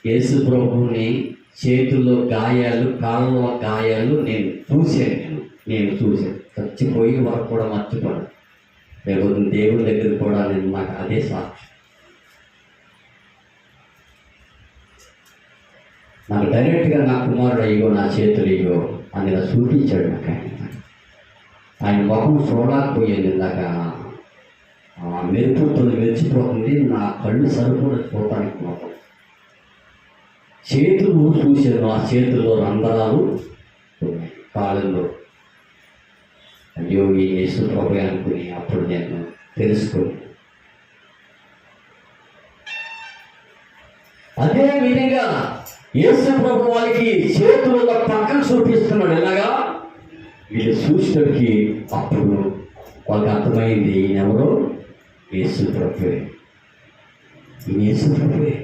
యేసు ప్రభువుని చేతుల్లో గాయాలు, కాళ్ళలో గాయాలు నేను చూశాను. చచ్చిపోయి వరకు కూడా మర్చిపోయాను. లేకపోతే దేవుడి దగ్గర కూడా నేను, నాకు అదే సాక్షి. నాకు డైరెక్ట్గా నా కుమారుడు అయ్యో, నా చేతులు అయ్యో అని ఇలా చూపించాడు నాకు. ఆయన ముఖం చూడలేకపోయింది. ఇందాక మెరుపుతో మెరిచిపోతుంది, నా కళ్ళు సరిపోయి చూడటానికి ముఖం. చేతులు చూశాను, ఆ చేతుల్లో రంధ్రాలు కాళ్ళల్లో. అయ్యో ఈ యేసు ప్రభు అనుకుని అప్పుడు నేను తెలుసుకుని. అదే విధంగా యేసు ప్రభు వాళ్ళకి చేతుల్లో పక్కన చూపిస్తున్నాడు. ఎలాగా? వీళ్ళు చూసేటప్పటికి అప్పుడు వాళ్ళకి అర్థమైంది, ఈయనెవరో యేసు ప్రభువే. ఈయన యేసు ప్రభువే.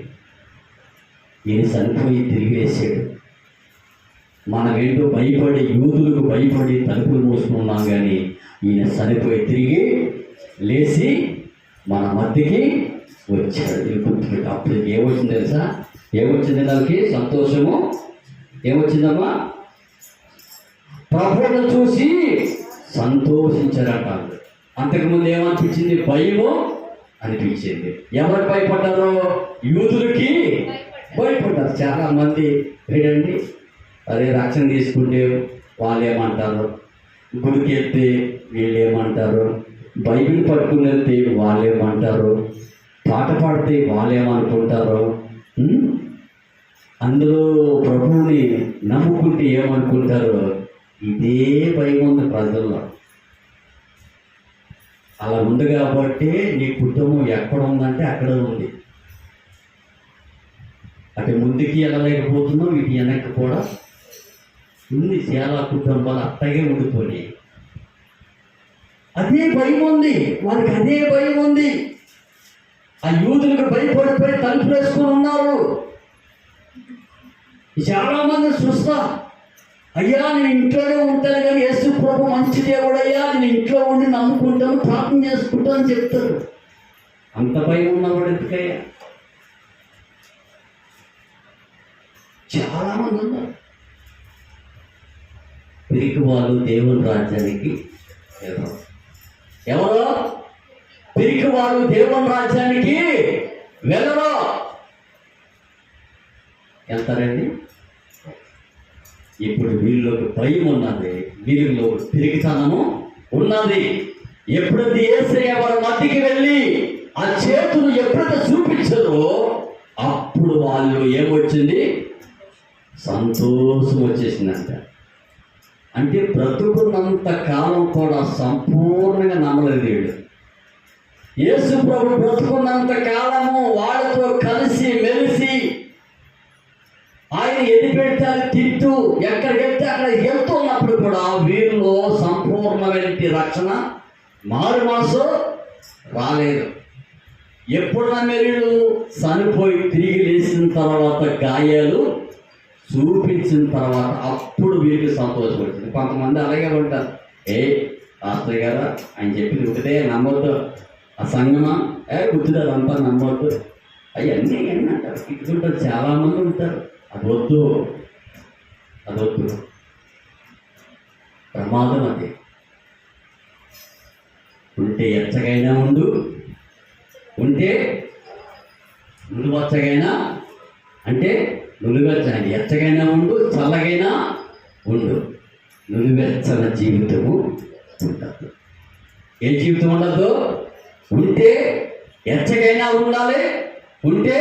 ఈయన చనిపోయి తిరిగి వేసాడు. మనమేంటో భయపడి, యూదులకు భయపడి తలుపులు మూసుకున్నాం, కానీ ఈయన చనిపోయి తిరిగి లేచి మన మధ్యకి వచ్చాడు. ఇది గుర్తుపెట్టి. అప్పుడు ఏమొచ్చింది తెలుసా? ఏమొచ్చింది? దానికి సంతోషము. ఏమొచ్చిందమ్మా? ప్రభువును చూసి సంతోషించారట. అంతకుముందు ఏమనిపించింది? భయము అనిపించింది. ఎవరికి భయపడ్డారో? యూదులకి భయపడ్డారు. చాలా మంది ఏంటండి, అదే రక్షణ తీసుకుంటే వాళ్ళు ఏమంటారు, గుడికి వెళ్తే వీళ్ళు ఏమంటారు, బైబిల్ పట్టుకుని వెళ్తే వాళ్ళు ఏమంటారు, పాట పాడితే వాళ్ళు ఏమనుకుంటారు, అందులో ప్రభువుని నమ్ముకుంటే ఏమనుకుంటారు, ఇదే భయం ఉంది ప్రజల్లో. అలా ఉంది కాబట్టి నీ కుటుంబం ఎక్కడ ఉందంటే అక్కడ ఉంది. అటు ముందుకి వెళ్ళలేకపోతున్నావు, ఇటు వెనక్కి కూడా ఉంది. చాలా కుటుంబాలు అట్టగే ఉండిపోయి అదే భయం ఉంది వాళ్ళకి. అదే భయం ఉంది. ఆ యూదులకు భయపడిపోయి తలుపులు వేసుకొని ఉన్నారు. చాలా మంది చూస్తా, అయ్యా నేను ఇంట్లోనే ఉంటాను కానీ యేసు ప్రభు మంచి దేవుడు అయ్యా, నేను ఇంట్లో ఉండి నమ్ముకుంటాను, ప్రార్థన చేసుకుంటాను అని చెప్తారు. అంత భయం ఉన్నవాడు ఎందుకయ్యా? చాలా మంది ఉన్నారు. పిరికి వాళ్ళు దేవుని రాజ్యానికి ఎవరో పిరికి వాళ్ళు దేవుని రాజ్యానికి వెళ్ళరు. వెళ్తారండి. ఇప్పుడు వీళ్ళకి భయం ఉన్నది, వీళ్ళలో పిరికితనము ఉన్నది. ఎప్పుడైతే యేసయ్య వారి మధ్యకి వెళ్ళి ఆ చేతులు ఎప్పుడైతే చూపించారో అప్పుడు వాళ్ళు ఏమొచ్చింది? సంతోషం వచ్చేసిందంట. అంటే బ్రతుకున్నంత కాలం కూడా సంపూర్ణంగా నమ్మలేదు వీళ్ళు. యేసు ప్రభు బ్రతుకున్నంత కాలము వాళ్ళతో కలిసి మెలిసి ఆయన ఎది పెడితే తింటూ ఎక్కడికి వెళ్తే అక్కడ వెళ్తున్నప్పుడు కూడా వీరిలో సంపూర్ణమైన రక్షణ మారు మనసు రాలేదు. ఎప్పుడు వీళ్ళు చనిపోయి తిరిగి లేచిన తర్వాత గాయాలు చూపించిన తర్వాత అప్పుడు వీరికి సంతోషం వచ్చింది. కొంతమంది అలాగే ఉంటారు, పాస్టర్ గారా ఆయన చెప్పింది ఒకటే నమ్మొద్దు, ఆ సంగమా గుర్తుది అదంతా నమ్మొద్దు, అవన్నీ అంటారు. ఇట్లుంటారు, చాలామంది ఉంటారు. అదొద్దు ప్రమాదం. అది ఉంటే ఎచ్చగైనా ఉండు, ఉంటే నులువచ్చగైనా, అంటే నులువెచ్చని ఎచ్చగైనా ఉండు, చల్లగైనా ఉండు. నులువెచ్చన జీవితము ఉండదు. ఏ జీవితం ఉండదు? ఉంటే ఎచ్చగైనా ఉండాలి, ఉంటే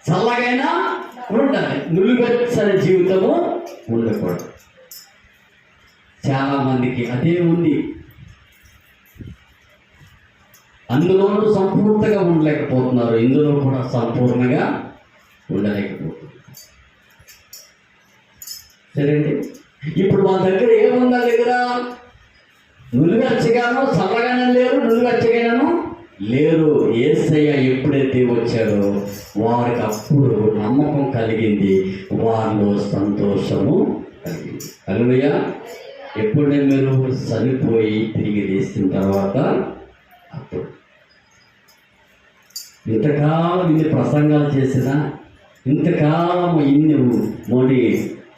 చల్లగైనా ఉండాలి. నులువెచ్చని జీవితము ఉండకూడదు. చాలామందికి అదే ఉంది. అందులోనూ సంపూర్ణంగా ఉండలేకపోతున్నారు, ఇందులో కూడా సంపూర్ణంగా ఉండలేకపోతున్నారు. సరేండి. ఇప్పుడు మా దగ్గర ఏముందా? దగ్గర నులివెచ్చగానో చల్లగానే లేరు, నులివెచ్చగాను లేరు. యేసయ్య ఎప్పుడైతే వచ్చాడో వారికి అప్పుడు నమ్మకం కలిగింది, వారిలో సంతోషము కలిగింది. హల్లెలూయా. ఎప్పుడే మీరు చనిపోయి తిరిగి లేచిన తర్వాత అప్పుడు ఇంతకాలం ఇన్ని ప్రసంగాలు చేసినా, ఇంతకాలం ఇన్ని మోడీ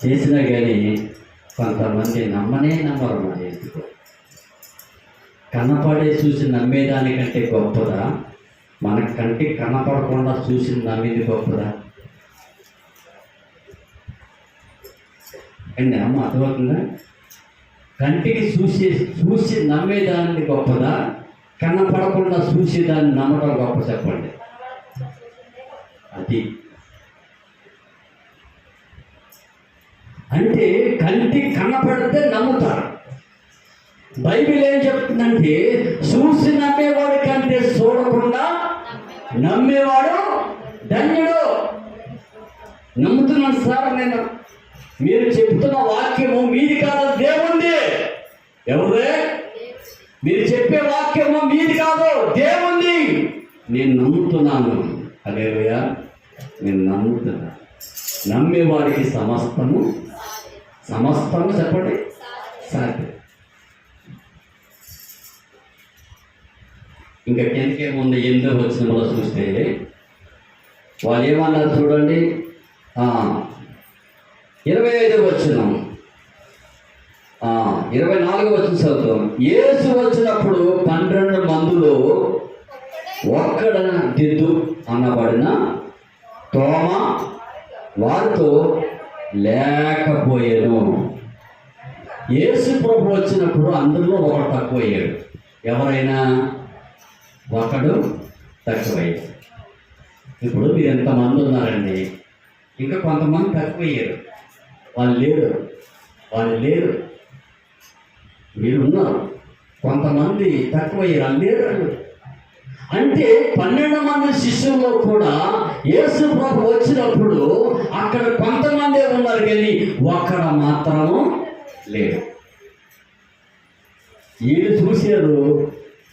చేసినా కానీ కొంతమంది నమ్మరు. మరి ఎందుకు కనపడే చూసి నమ్మేదానికంటే గొప్పదా, మన కంటికి కనపడకుండా చూసి నమ్మేది గొప్పదా అండి? అమ్మ అర్థమవుతుందా? కంటికి చూసి నమ్మేదాన్ని గొప్పదా, కనపడకుండా చూసి దాన్ని నమ్మడం గొప్ప? చెప్పండి. అది అంటే కంటికి కనపడితే నమ్ముతారు. బైబిల్ ఏం చెప్తుందంటే చూసి నమ్మేవాడి కంటే చూడకుండా నమ్మేవాడు ధన్యుడు. నమ్ముతున్నాను సార్ నేను, మీరు చెప్తున్న వాక్యము మీది కాదు, దేవుంది. ఎవరే? మీరు చెప్పే వాక్యము మీది కాదు, దేవుంది. నేను నమ్ముతున్నాను. హల్లెలూయా. నేను నమ్ముతున్నా. నమ్మేవాడికి సమస్తము చెప్పండి సాధ్యం. ఇంకా కిందకేముంది? 8వ వచనంలో చూస్తే వాళ్ళు ఏమన్నారు చూడండి. 25వ వచనం, 24వ వచనం చదువుతాం. యేసు వచ్చినప్పుడు 12 మందిలో ఒక్కడ దిద్దు అనబడిన తోమ వారితో లేకపోయాను. యేసు ప్రభు వచ్చినప్పుడు అందరిలో ఒకడు తక్కువయ్యాడు. ఎవరైనా ఒకడు తక్కువయ్యాడు. ఇప్పుడు మీరు ఎంతమంది ఉన్నారండి, ఇంకా కొంతమంది తక్కువయ్యారు. వాళ్ళు లేరు. మీరు ఉన్నారు, కొంతమంది తక్కువయ్యారు, వాళ్ళు లేరు. అంటే 12 మంది శిష్యుల్లో కూడా యేసు ప్రభు వచ్చినప్పుడు అక్కడ కొంతమందే ఉన్నారు, కానీ ఒక్కడ మాత్రము లేడు. వీళ్ళు చూశారు,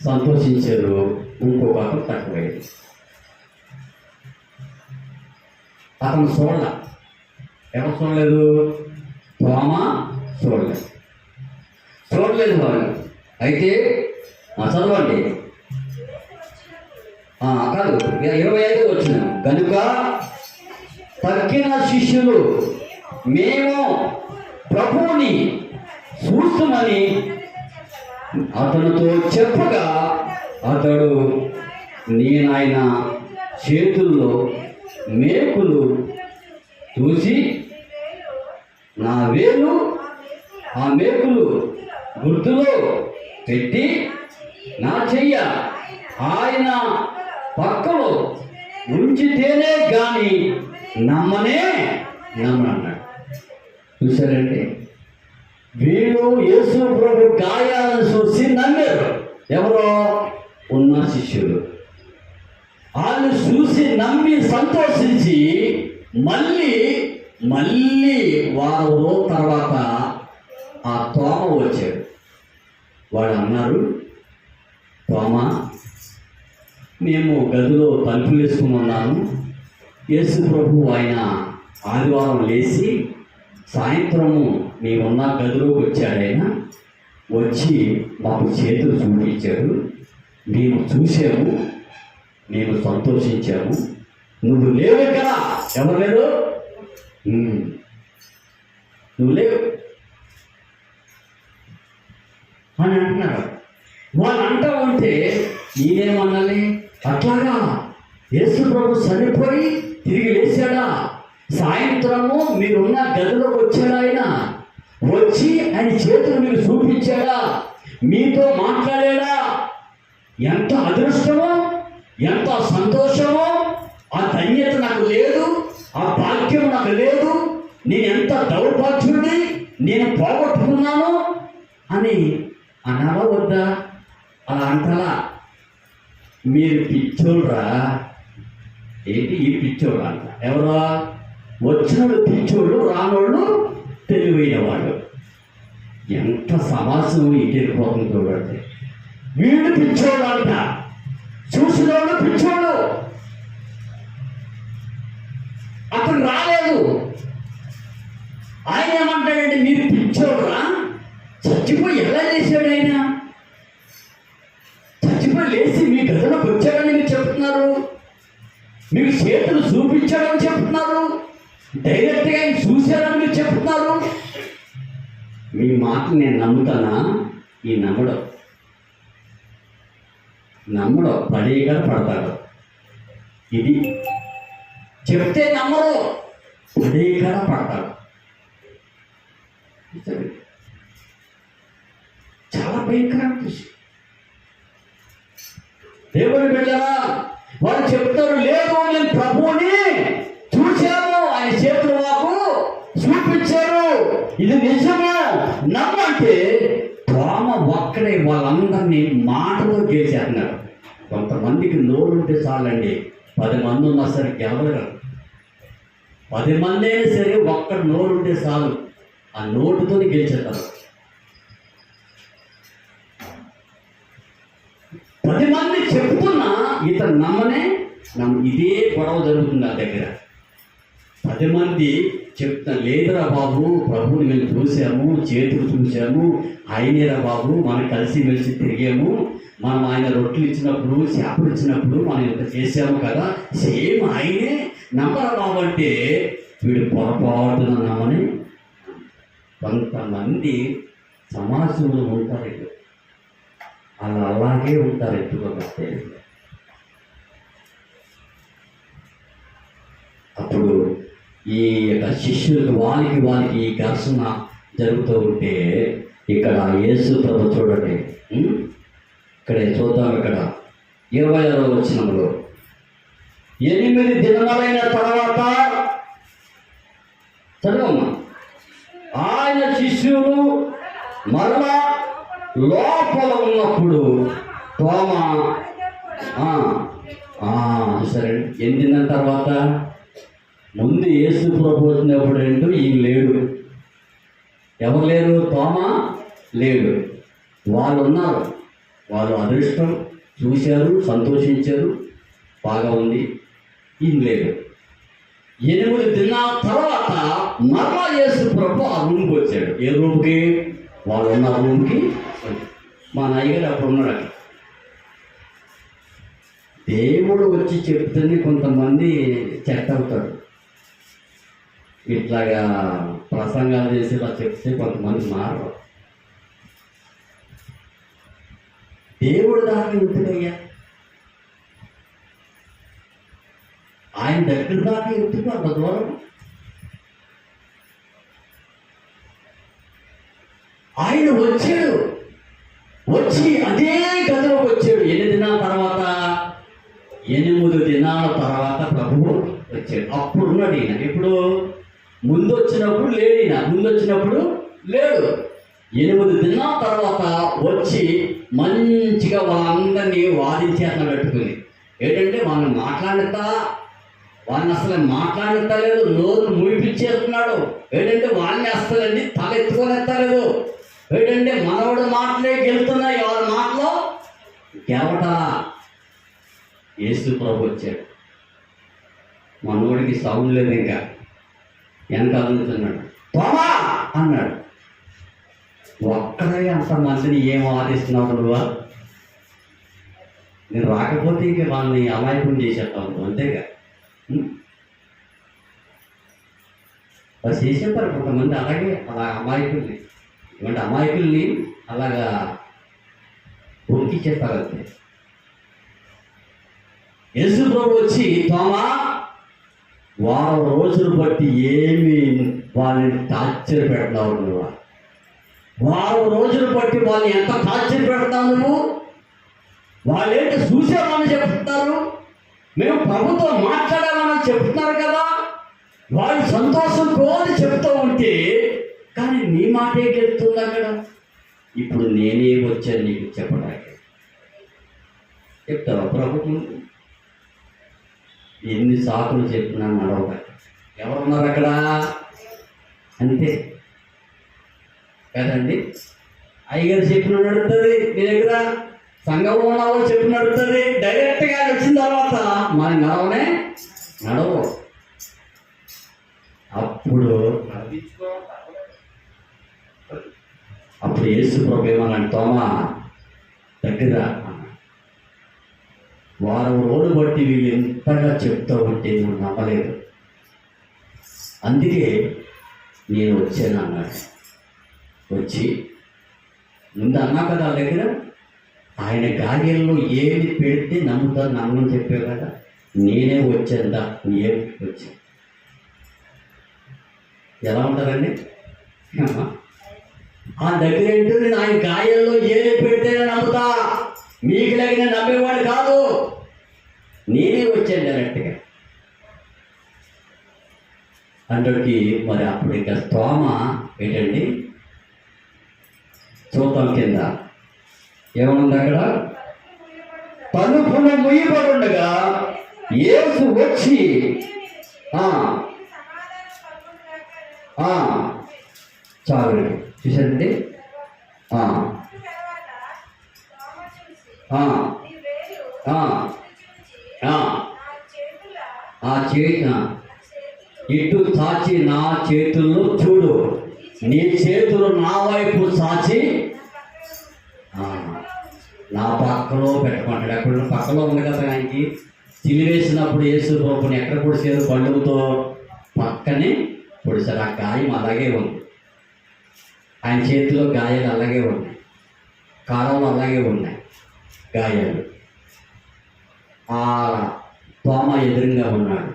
సంతోషించారు. ఇంకొక అతను తక్కువైంది. అతను చూడలే. ఎవరు చూడలేదు? తోమ చూడలేదు వాళ్ళు. అయితే చదవండి. కాదు, 25వ వచనం. కనుక తక్కిన శిష్యులు మేము ప్రభువుని చూస్తామని అతనితో చెప్పగా అతడు, నేనాయన చేతుల్లో మేకులు చూసి నా వేలు ఆ మేకులు గుర్తులో పెట్టి నా చెయ్య ఆయన పక్కలో ఉంచితేనే కానీ నమ్మనన్నాడు. చూశారండి, వీళ్ళు యేసు ప్రభు గాయాలను చూసి నమ్మారు. ఎవరో ఉన్న శిష్యులు వాళ్ళు చూసి నమ్మి సంతోషించి మళ్ళీ వారం రోజుల తర్వాత ఆ తోమ వచ్చాడు. వాడు అన్నారు, తోమ, మేము గదిలో తలుపులు వేసుకుని ఉన్నాను. యేసు ప్రభు ఆయన ఆదివారం లేచి సాయంత్రము మేమున్న గదిలోకి వచ్చాడు. ఆయన వచ్చి మాకు చేతులు చూపించాడు. మేము చూసాము, మేము సంతోషించాము. నువ్వు లేవు ఇక్కడ. ఎవరు లేరు? నువ్వు లేవు అని అంటున్నారు. వాళ్ళు అంటా ఉంటే ఈయనేమన్నాలి? అట్లాగా యేసు ప్రభు చనిపోయి తిరిగి లేచాడా? సాయంత్రము మీరున్న గదిలోకి వచ్చాడా? ఆయన వచ్చి ఆయన చేతులు మీకు చూపించాడా? మీతో మాట్లాడాడా? ఎంత అదృష్టమో, ఎంత సంతోషమో! ఆ ధన్యత నాకు లేదు, ఆ భాగ్యం నాకు లేదు. నేను ఎంత దౌర్భాగ్యుడిని, నేను పోగొట్టుకున్నాను అని అనాలా వద్దా? అలా అంటారా? మీరు పిచ్చోడ్రా. ఏంటి ఈ పిచ్చోడు అంట? ఎవరా? వచ్చినోడు పిచ్చోడు, రానోళ్ళు తెలివైన వాడు. ఎంత సమాజం ఇటెళ్ళిపోతుంది చూడండి. వీడు పిచ్చోడు అంట, చూసినోడు పిచ్చోడు. అతను రాలేదు. ఆయన ఏమంటాడంటే, మీరు పిచ్చోడురా, చచ్చిపోయి ఎలా చేశాడు ఆయన? చచ్చిపోయి లేచి మీ గదిలోకి వచ్చాడని మీరు చెప్తున్నారు, మీకు చేతులు చూపించాడని చెప్తున్నారు, డైరెక్ట్గా ఆయన చూశాడని మీరు చెప్తున్నారు. మీ మాటలు నేను నమ్ముతానా? ఈ నమ్మడం పడేగా పడతాడు. ఇది చెప్తే నమ్మరు, పడేగా పడతాడు. చాలా భయంకరమైన విషయం. దేవుని బిడ్డలారా, వాళ్ళు చెప్తారు, లేదు నేను ప్రభువుని చూశాను, ఆయన చేతులు మాకు చూపించారు, ఇది నిజమే నమ్మంటే తోమ ఒక్కడే వాళ్ళందరినీ మాటలో గెలిచేస్తున్నారు. కొంతమందికి నోరుంటే చాలండి, 10 మంది ఉన్నా సరే గెలవగలరు. 10 మంది అయినా సరే ఒక్కడు నోరుంటే చాలు, ఆ నోటుతో గెలిచేస్తారు. 10 మంది చెప్తున్నా ఇతను ఇదే గొడవ జరుగుతుంది నా దగ్గర. 10 మంది చెప్తా, లేదురా బాబు, ప్రభువుని మేము చూసాము, చేతులు చూసాము, ఆయనేరా బాబు, మనం కలిసి మెలిసి తిరిగాము, మనం ఆయన రొట్టెలు ఇచ్చినప్పుడు, చేపలు ఇచ్చినప్పుడు మనం ఇంత చేసాము కదా, సేమ్ ఆయనే, నమ్మరా బాబు అంటే వీడు పొరపాటున నమ్మని. కొంతమంది సమాజంలో ఉంటారు, వాళ్ళు అలాగే ఉంటారు. ఎత్తుకోకపోతే అప్పుడు ఈ యొక్క శిష్యులకు వాళ్ళకి ఈ ఘర్షణ జరుగుతూ ఉంటే, ఇక్కడ యేసు ప్రభు చూడండి, ఇక్కడ చూద్దాం. ఇక్కడ 26వ వచనంలో, 8 దినములైన తర్వాత చదవమ్మా, ఆయన శిష్యులు మరలా లోపల ఉన్నప్పుడు తోమ సరే 8 దినాల తర్వాత, ముందు యేసు ప్రభు వచ్చినప్పుడు ఏంటో ఈయన లేడు. ఎవరు లేరు? తోమ లేడు. వాళ్ళు ఉన్నారు, వాళ్ళు అదృష్టం చూశారు, సంతోషించారు, బాగా ఉంది. ఈయన లేడు. 8 దినాల తర్వాత మరలా యేసు ప్రభు ఆ రూమ్కి వచ్చాడు. ఏ రూమ్కి? వాళ్ళు ఉన్న రూమ్కి. మా నాయగారు అప్పుడు ఉన్నాడు అక్కడ. దేవుడు వచ్చి చెప్తుంది, కొంతమంది చెట్ట అవుతాడు. ఇట్లాగా ప్రసంగాలు చేసి ఇలా చెప్తే కొంతమంది మారరు. దేవుడు దాకా ఎందుకయ్యా? ఆయన దగ్గర దాకా ఎందుకు అంత దూరం? ఆయన వచ్చాడు, వచ్చి అదే గదిలోకి వచ్చాడు. 8 దినాల తర్వాత, 8 దినాల తర్వాత ప్రభువు వచ్చాడు. అప్పుడు ఉన్నాడు ఈయన. ఇప్పుడు ముందు వచ్చినప్పుడు లేడు ఈయన, ముందు వచ్చినప్పుడు లేడు. 8 దినాల తర్వాత వచ్చి మంచిగా వాళ్ళందరినీ వాదించేతన పెట్టుకుని, ఏంటంటే వాళ్ళని వాళ్ళని అసలు మాట్లాడలేదు, నోరు ముడిపించేస్తున్నాడు. ఏంటంటే వాళ్ళని అసలు తల ఎత్తుకొని ఎత్తలేదు. ఏంటంటే మనవాడు మాటలే గెలుతున్నాయి, వాళ్ళ మాటలో గెలవట. యేసు ప్రభు వచ్చాడు, మనోడికి సౌండ్ లేదు, ఇంకా వెనక అందుతున్నాడు. తోమా అన్నాడు. ఒక్కడే అంతమందిని ఏం వాదిస్తున్నావు నువ్వా? నేను రాకపోతే ఇంక వాళ్ళని అమాయకం చేసేస్తాను, అంతేగా. వాళ్ళు చేసేస్తారు కొంతమంది అలాగే, అలా అమాయకుల్ని, ఇటువంటి అమాయకుల్ని అలాగా ఉరికిచ్చేస్తారు అంతే. యేసు ప్రభు వచ్చి, తోమా, వారం రోజులు బట్టి ఏమి వాళ్ళని టార్చర్ పెడతావు నువ్వు? వారం రోజులు బట్టి వాళ్ళని ఎంత టార్చర్ పెడతావు నువ్వు? వాళ్ళేంటి చూసామని చెప్తున్నారు, మేము ప్రభుతో మాట్లాడామని చెప్తున్నారు కదా, వాళ్ళు సంతోషం కోరి చెప్తూ ఉంటే, కానీ నీ మాటే గెలుతుంది అక్కడ. ఇప్పుడు నేనే వచ్చాను నీకు చెప్పడానికి. చెప్తావా ప్రభుత్వం? ఎన్ని సాకులు చెప్పినా నడవక. ఎవరున్నారు అక్కడ? అంతే కదండి. అయ్యగారు చెప్పిన నడుతుంది మీ దగ్గర, సంఘంలో ఉన్న వాళ్ళు చెప్పి నడుస్తుంది. డైరెక్ట్గా వచ్చిన తర్వాత మన నడవు. అప్పుడు యేసు ప్రభు ఏమన్నాడు, తోమా దగ్గర వారం రోజులు బట్టి వీళ్ళు ఎంతగా చెప్తూ ఉంటే నువ్వు నమ్మలేదు, అందుకే నేను వచ్చాను అన్నాడు. వచ్చి ముందు అన్నా కదా వాళ్ళ దగ్గర ఆయన గార్యంలో ఏది పెడితే నమ్ముతారు, నమ్మని చెప్పావు కదా, నేనే వచ్చాను ఏం వచ్చా. ఎలా ఉంటారండి? ఆ దగ్గర ఏంటో నేను ఆయన గాయంలో ఏది పెడితేనే నమ్ముతా, మీకు లేక నేను నమ్మేవాడు కాదు, నేనే వచ్చాను డైరెక్ట్గా అందరికి. మరి అప్పుడు ఇంకా స్తోమ ఏంటండి చూద్దాం కింద ఏమనుంది అక్కడ, తలుపును ముయ్యబడుండగా యేసు వచ్చి చాలు చూసారండి. ఇటు సాచి నా చేతుల్లో చూడు, నీ చేతులు నా వైపు సాచి నా పక్కలో పెట్టమంటాడు. అక్కడ పక్కలో ఉంది కదా ఆయనకి తిలివేసినప్పుడు యేసు ప్రభుని ఎక్కడ పొడిచారు, బండుతో పక్కనే పొడిచారు. ఆ గాయం అలాగే ఉంది, ఆయన చేతిలో గాయాలు అలాగే ఉన్నాయి, కాలంలో అలాగే ఉన్నాయి గాయాలు. ఆ తోమ ఎదురుగా ఉన్నాడు,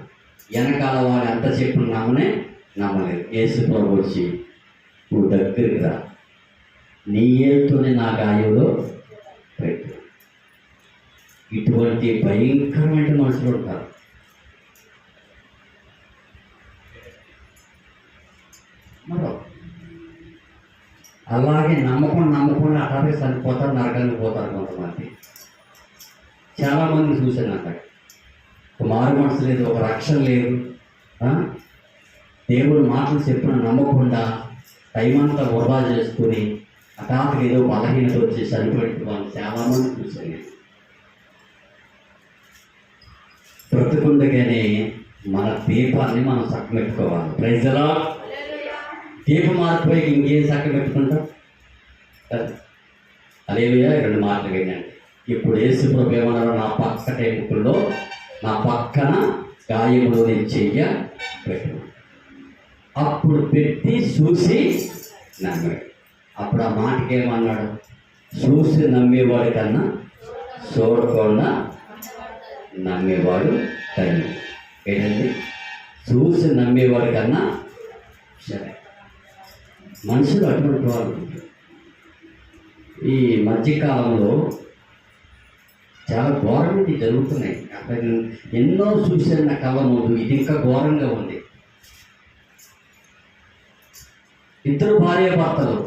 వెనకాల వాడు ఎంత చెప్పిన నమ్మలేదు. యేసు ప్రభు వచ్చి నువ్వు దగ్గరికి రా, నీ ఏలుతోనే నా గాయంలో పెట్టు. ఇటువంటి భయంకరమైన మనుషులు ఉంటారు. మరో అలాగే నమ్మకుండా అట్లాగే చనిపోతారు, నరకానికి పోతారు కొంతమంది. చాలామంది చూశాను అక్కడ, ఒక మారు మనసు లేదు, ఒక రక్షణ లేదు, దేవుడు మాటలు చెప్పిన నమ్మకుండా టైం అంతా వృధా చేసుకుని హఠాత్తుగా ఏదో బలహీనత వచ్చి చనిపోయిన వాళ్ళు చాలామంది చూశాను. బ్రతుకుండగానే మన దీపాన్ని మనం చక్కబెట్టుకోవాలి. Praise the lord. దీపం మారిపోయి ఇంకేం చక్కబెట్టుకుంటాం? హల్లెలూయా. 2 మాటలు వినండి. ఇప్పుడు యేసు ప్రభు ఏమన్నారు, నా పక్క టైపుల్లో నా పక్కన గాయములో నేను చెయ్య పెట్టు. అప్పుడు పెట్టి చూసి నమ్మాడు. అప్పుడు ఆ మాటకి ఏమన్నాడు, చూసి నమ్మేవాడి కన్నా చూడకుండా నమ్మేవాడు తండ్రి. ఏంటండి? చూసి నమ్మేవాడి కన్నా సరే. మనుషులు అటువంటి వాళ్ళు. ఈ మధ్యకాలంలో చాలా ఘోరమైనవి జరుగుతున్నాయి. అక్కడ ఎన్నో చూశాను నా కళ్ళ ముందు, ఇది ఇంకా ఘోరంగా ఉంది. ఇద్దరు భార్యాభర్తలు,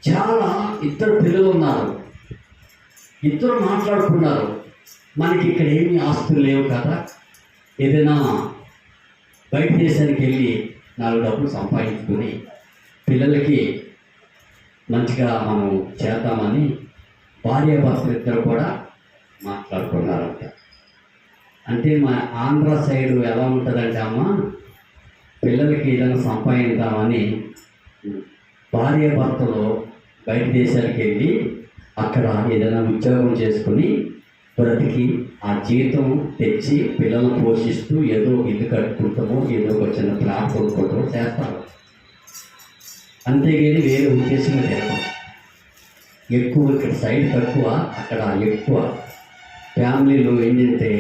చాలా ఇద్దరు పిల్లలు ఉన్నారు, ఇద్దరు మాట్లాడుకున్నారు, మనకి ఇక్కడ ఏమీ ఆస్తులు లేవు కదా, ఏదైనా బయట దేశానికి వెళ్ళి 4 డబ్బులు సంపాదించుకుని పిల్లలకి మంచిగా మనం చేద్దామని భార్యాభర్తలు ఇద్దరు కూడా మాట్లాడుకున్నారంట. అంటే మా ఆంధ్ర సైడు ఎలా ఉంటుందంటే, అమ్మ పిల్లలకి ఏదైనా సంపాదిద్దామని భార్యాభర్తలు బయట దేశాలకు వెళ్ళి అక్కడ ఏదైనా ఉద్యోగం చేసుకుని బ్రతికి ఆ జీతం తెచ్చి పిల్లలను పోషిస్తూ ఏదో ఇల్లు కట్టుకుంటామో ఏదో ఒక చిన్న ప్లాట్ కొనుక్కోవటమో చేస్తారు. అంతేగాని వేరే ఉద్దేశంగా జరగదు. ఎక్కువ ఇక్కడ సైడ్ తక్కువ, అక్కడ ఎక్కువ. ఫ్యామిలీలో ఏంటంటే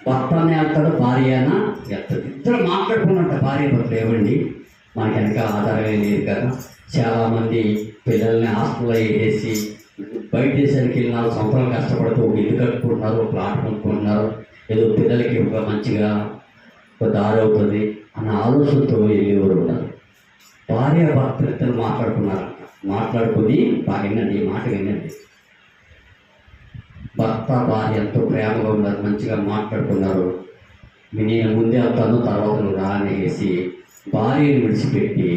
భర్తనే వెళ్తాడు, భార్యన వెళ్తాడు. ఇద్దరు మాట్లాడుకున్నట్ట భార్య భర్తలు. ఏమండి మనకి వెనక ఆధారమే లేదు కదా, చాలామంది పిల్లల్ని హాస్టల్లో వేసి బయట దేశానికి వెళ్ళి 4 సంవత్సరాలు కష్టపడుతూ ఒక ఇల్లు కట్టుకుంటున్నారు, ఒక ప్లాట్ కొనుక్కుంటున్నారు, ఏదో పిల్లలకి ఒక మంచిగా ఒక దారి అవుతుంది అన్న ఆలోచనతో వెళ్ళేవారు ఉన్నారు. భార్య భర్తలు ఇద్దరు మాట్లాడుకున్నారంట. మాట్లాడుకుని బాగా వినండి, ఈ మాట వినండి. భర్త భార్య ఎంతో ప్రేమగా ఉన్నారు, మంచిగా మాట్లాడుకున్నారు. నేను ముందే వెళ్తాను, తర్వాత నువ్వు రా అనేసి భార్యను విడిచిపెట్టి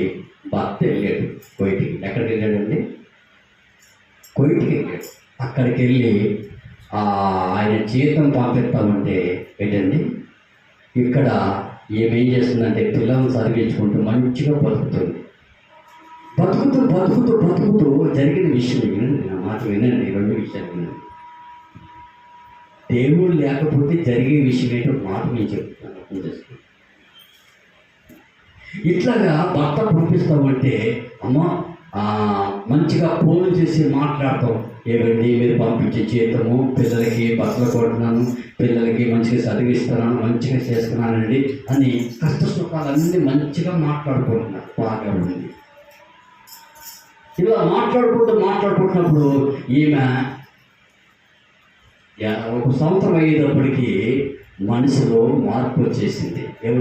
భర్త వెళ్ళాడు కోయిటికి. ఎక్కడికి వెళ్ళాడండి? కోయిటికి వెళ్ళాడు. అక్కడికి వెళ్ళి ఆయన జీతం పంపిస్తామంటే ఏంటండి, ఇక్కడ ఏమేం చేస్తుందంటే పిల్లల్ని చదివించుకుంటూ మంచిగా బతుకుతుంది. బతుకుతూ జరిగిన విషయం వినండి, నా మాట వినండి, 2 విషయాలు వినండి. దేవుడు లేకపోతే జరిగే విషయం ఏంటో మాట నేను చెప్తున్నాను, అర్థం చేసుకోండి. ఇట్లాగా భర్త పంపిస్తామంటే అమ్మ మంచిగా ఫోన్ చేసి మాట్లాడతాం, ఏమండి మీరు పంపించే జీతము, పిల్లలకి బట్టలు కొడుతున్నాను, పిల్లలకి మంచిగా చదివిస్తున్నాను, మంచిగా చేస్తున్నానండి అని కష్ట సుఖాలన్నీ మంచిగా మాట్లాడుకుంటున్నారు. బాగా ఉంది. ఇలా మాట్లాడుకుంటున్నప్పుడు ఈమె 1 సంవత్సరం అయ్యేటప్పటికీ మనసులో మార్పు వచ్చేసింది. ఏం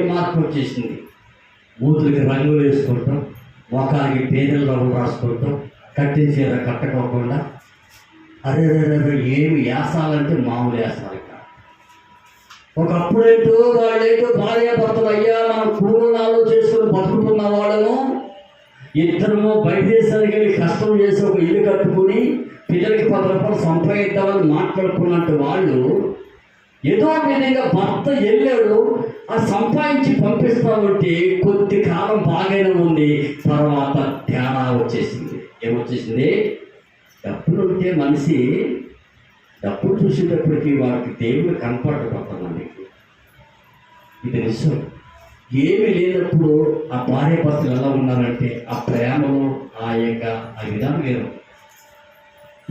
మార్పు వచ్చేసింది? మూతులకి రంగులు వేసుకుంటాం, మొఖానికి పేదల రంగు రాసుకుంటాం, కట్టిన చీర కట్టుకోకుండా అరే ఏమి యాసాలంటే మామూలు యాసాలు కాదు. ఒకప్పుడేంటో వాళ్ళేంటో భార్యాభర్తలు, అయ్యా మనం కూరునాలు చేసుకుని బతుకుతున్న వాళ్ళను, ఇద్దరము బయట దేశానికి వెళ్ళి కష్టం చేసి ఒక ఇల్లు కట్టుకుని పిల్లలకి 10 రూపాయలు సంపాదిద్దామని మాట్లాడుకున్నట్టు వాళ్ళు ఏదో విధంగా భర్త వెళ్ళాడు, ఆ సంపాదించి పంపిస్తామంటే కొద్ది కాలం బాగానే ఉంది, తర్వాత తేడా వచ్చేసింది. ఏమొచ్చేసింది? డబ్బులు ఉంటే మనిషి డబ్బులు చూసేటప్పటికి వాడికి దేవుడు కనపడకపోతున్నాను. ఇది నిజం. ఏమి లేనప్పుడు ఆ భార్య భర్తలు ఎలా ఉన్నారంటే ఆ ప్రేమలో ఆ విధానం వేరు.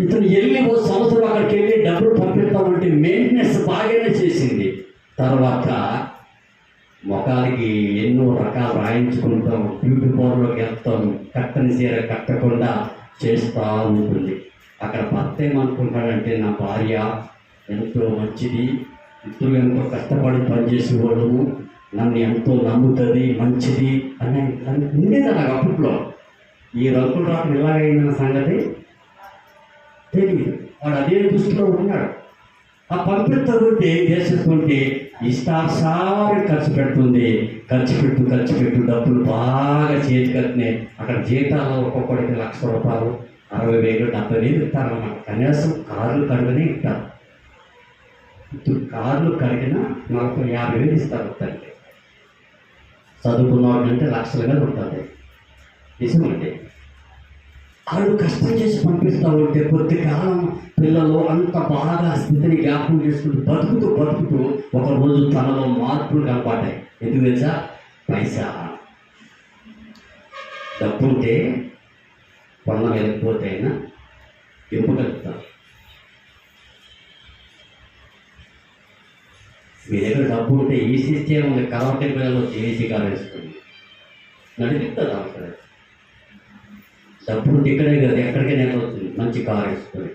ఇతను వెళ్ళి 1 సంవత్సరం అక్కడికి వెళ్ళి డబ్బులు పంపిస్తామంటే మెయింటెనెన్స్ బాగానే చేసింది. తర్వాత ముఖానికి ఎన్నో రకాలు రాయించుకుంటాం, బ్యూటీ పార్లర్లోకి వెళ్తాం, కట్టని చీర కట్టకుండా చేస్తూ ఉంటుంది. అక్కడ భర్త ఏమనుకుంటాడంటే నా భార్య ఎంతో మంచిది, ఇద్దరు ఎంతో కష్టపడి పనిచేసేవాళ్ళము, నన్ను ఎంతో నమ్ముతుంది, మంచిది అని ఉండేది నాకు అప్పట్లో. ఈ రంగులు రాత్రి ఇలాగైన సంగతి తెలియదు. వాడు అదే దృష్టిలో ఉన్నాడు. ఆ పంపిస్తుంటే చేసేసుకుంటే ఇష్టాసారి ఖర్చు పెట్టు డబ్బులు బాగా చేతికట్టినాయి. అక్కడ జీతాలు ఒక్కొక్కడికి 1,00,000 రూపాయలు, 60,000, 70,000 ఇస్తారన్నమాట. కనీసం కార్లు కడుగునే ఇస్తారు. కార్లు కడిగినా 40,000-50,000 ఇస్తారు. తండ్రి చదువుకున్న వాళ్ళంటే లక్షలుగా ఉంటుంది. నిజమండి. వాళ్ళు కష్టం చేసి పంపిస్తూ ఉంటే కొద్ది కాలం పిల్లలు అంత బాగా స్థితిని జ్ఞాపకం చేసుకుంటూ బతుకుతూ ఒకరోజు తనలో మార్పులు కనపడ్డాయి. ఎందుకు తెలుసా? పైసా. డబ్బుంటే కొండ వెళ్ళిపోతే అయినా ఇవ్వగలుగుతారు. మీ దగ్గర డబ్బు ఉంటే ఈ సిస్టమ్ ఉంది, కరాటే పిల్లలు ఏసీ కారు వేసుకుంది నడిపిస్తారు. అక్కడ డబ్బు ఉంటే ఇక్కడే కదా, ఎక్కడికైనా వెళ్ళవచ్చు మంచి కారు వేసుకొని.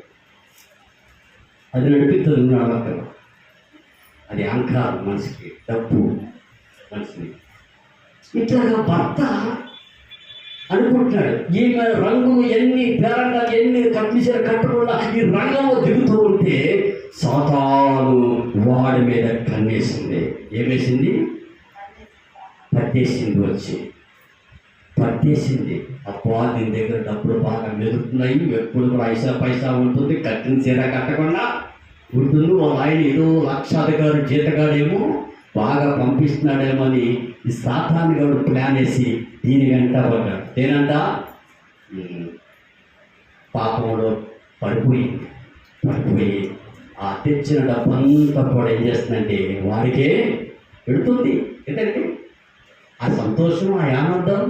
అది నడిపిస్తుంది ఉన్నాడు అక్కడ. అది అహంకారం మనిషికి, డబ్బు మనిషిని. ఇట్లాగా భర్త అనుకుంటున్నాడు, ఈమె రంగులు ఎన్ని పేరంటాలు ఎన్ని కట్టించారు కట్టకుండా ఈ రంగంలో దిగుతూ ఉంటే సాతాను వాడి మీద కన్నేసింది. ఏమేసింది? పట్టేసింది. అబ్బా దీని దగ్గర డబ్బులు బాగా మెదుగుతున్నాయి, ఎప్పుడు కూడా పైసా ఉంటుంది, కట్టిన చీర కట్టకుండా ఉంటుంది. వాళ్ళ ఆయన ఏదో 1,00,000 అధికారు జీతగాడేమో బాగా పంపిస్తున్నాడేమో అని ఈ సాతాను గారు ప్లాన్ వేసి దీని వెంట పడ్డాడు. దేనంట? పాపంలో పడిపోయి ఆ తెచ్చిన డబ్బంతా కూడా ఏం చేస్తుందంటే వాడికే పెడుతుంది. ఎందుకంటే ఆ సంతోషం, ఆ ఆనందం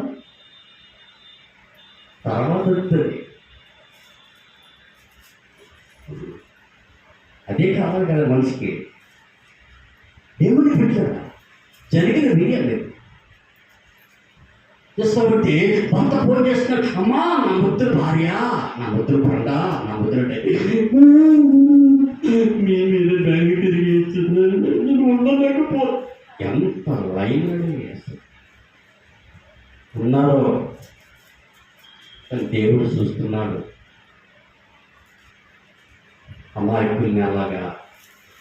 తర్వాత దొరుకుతుంది. అదే కావాలి కదా మనిషికి. దేవుడి పెట్టాడు జరిగిన వీడియో లేదు కాబట్టి భర్త ఫోన్ చేస్తున్నాడు, అమ్మా నా ముద్దులు భార్య, నా ముద్దులు పండ, నా ముద్దులు మీ మీద బ్యాంకు తిరిగి నేను ఉండలేకపో. ఎంత లైన్ ఉన్నారో దేవుడు చూస్తున్నాడు. అమాయకుల్ని అలాగా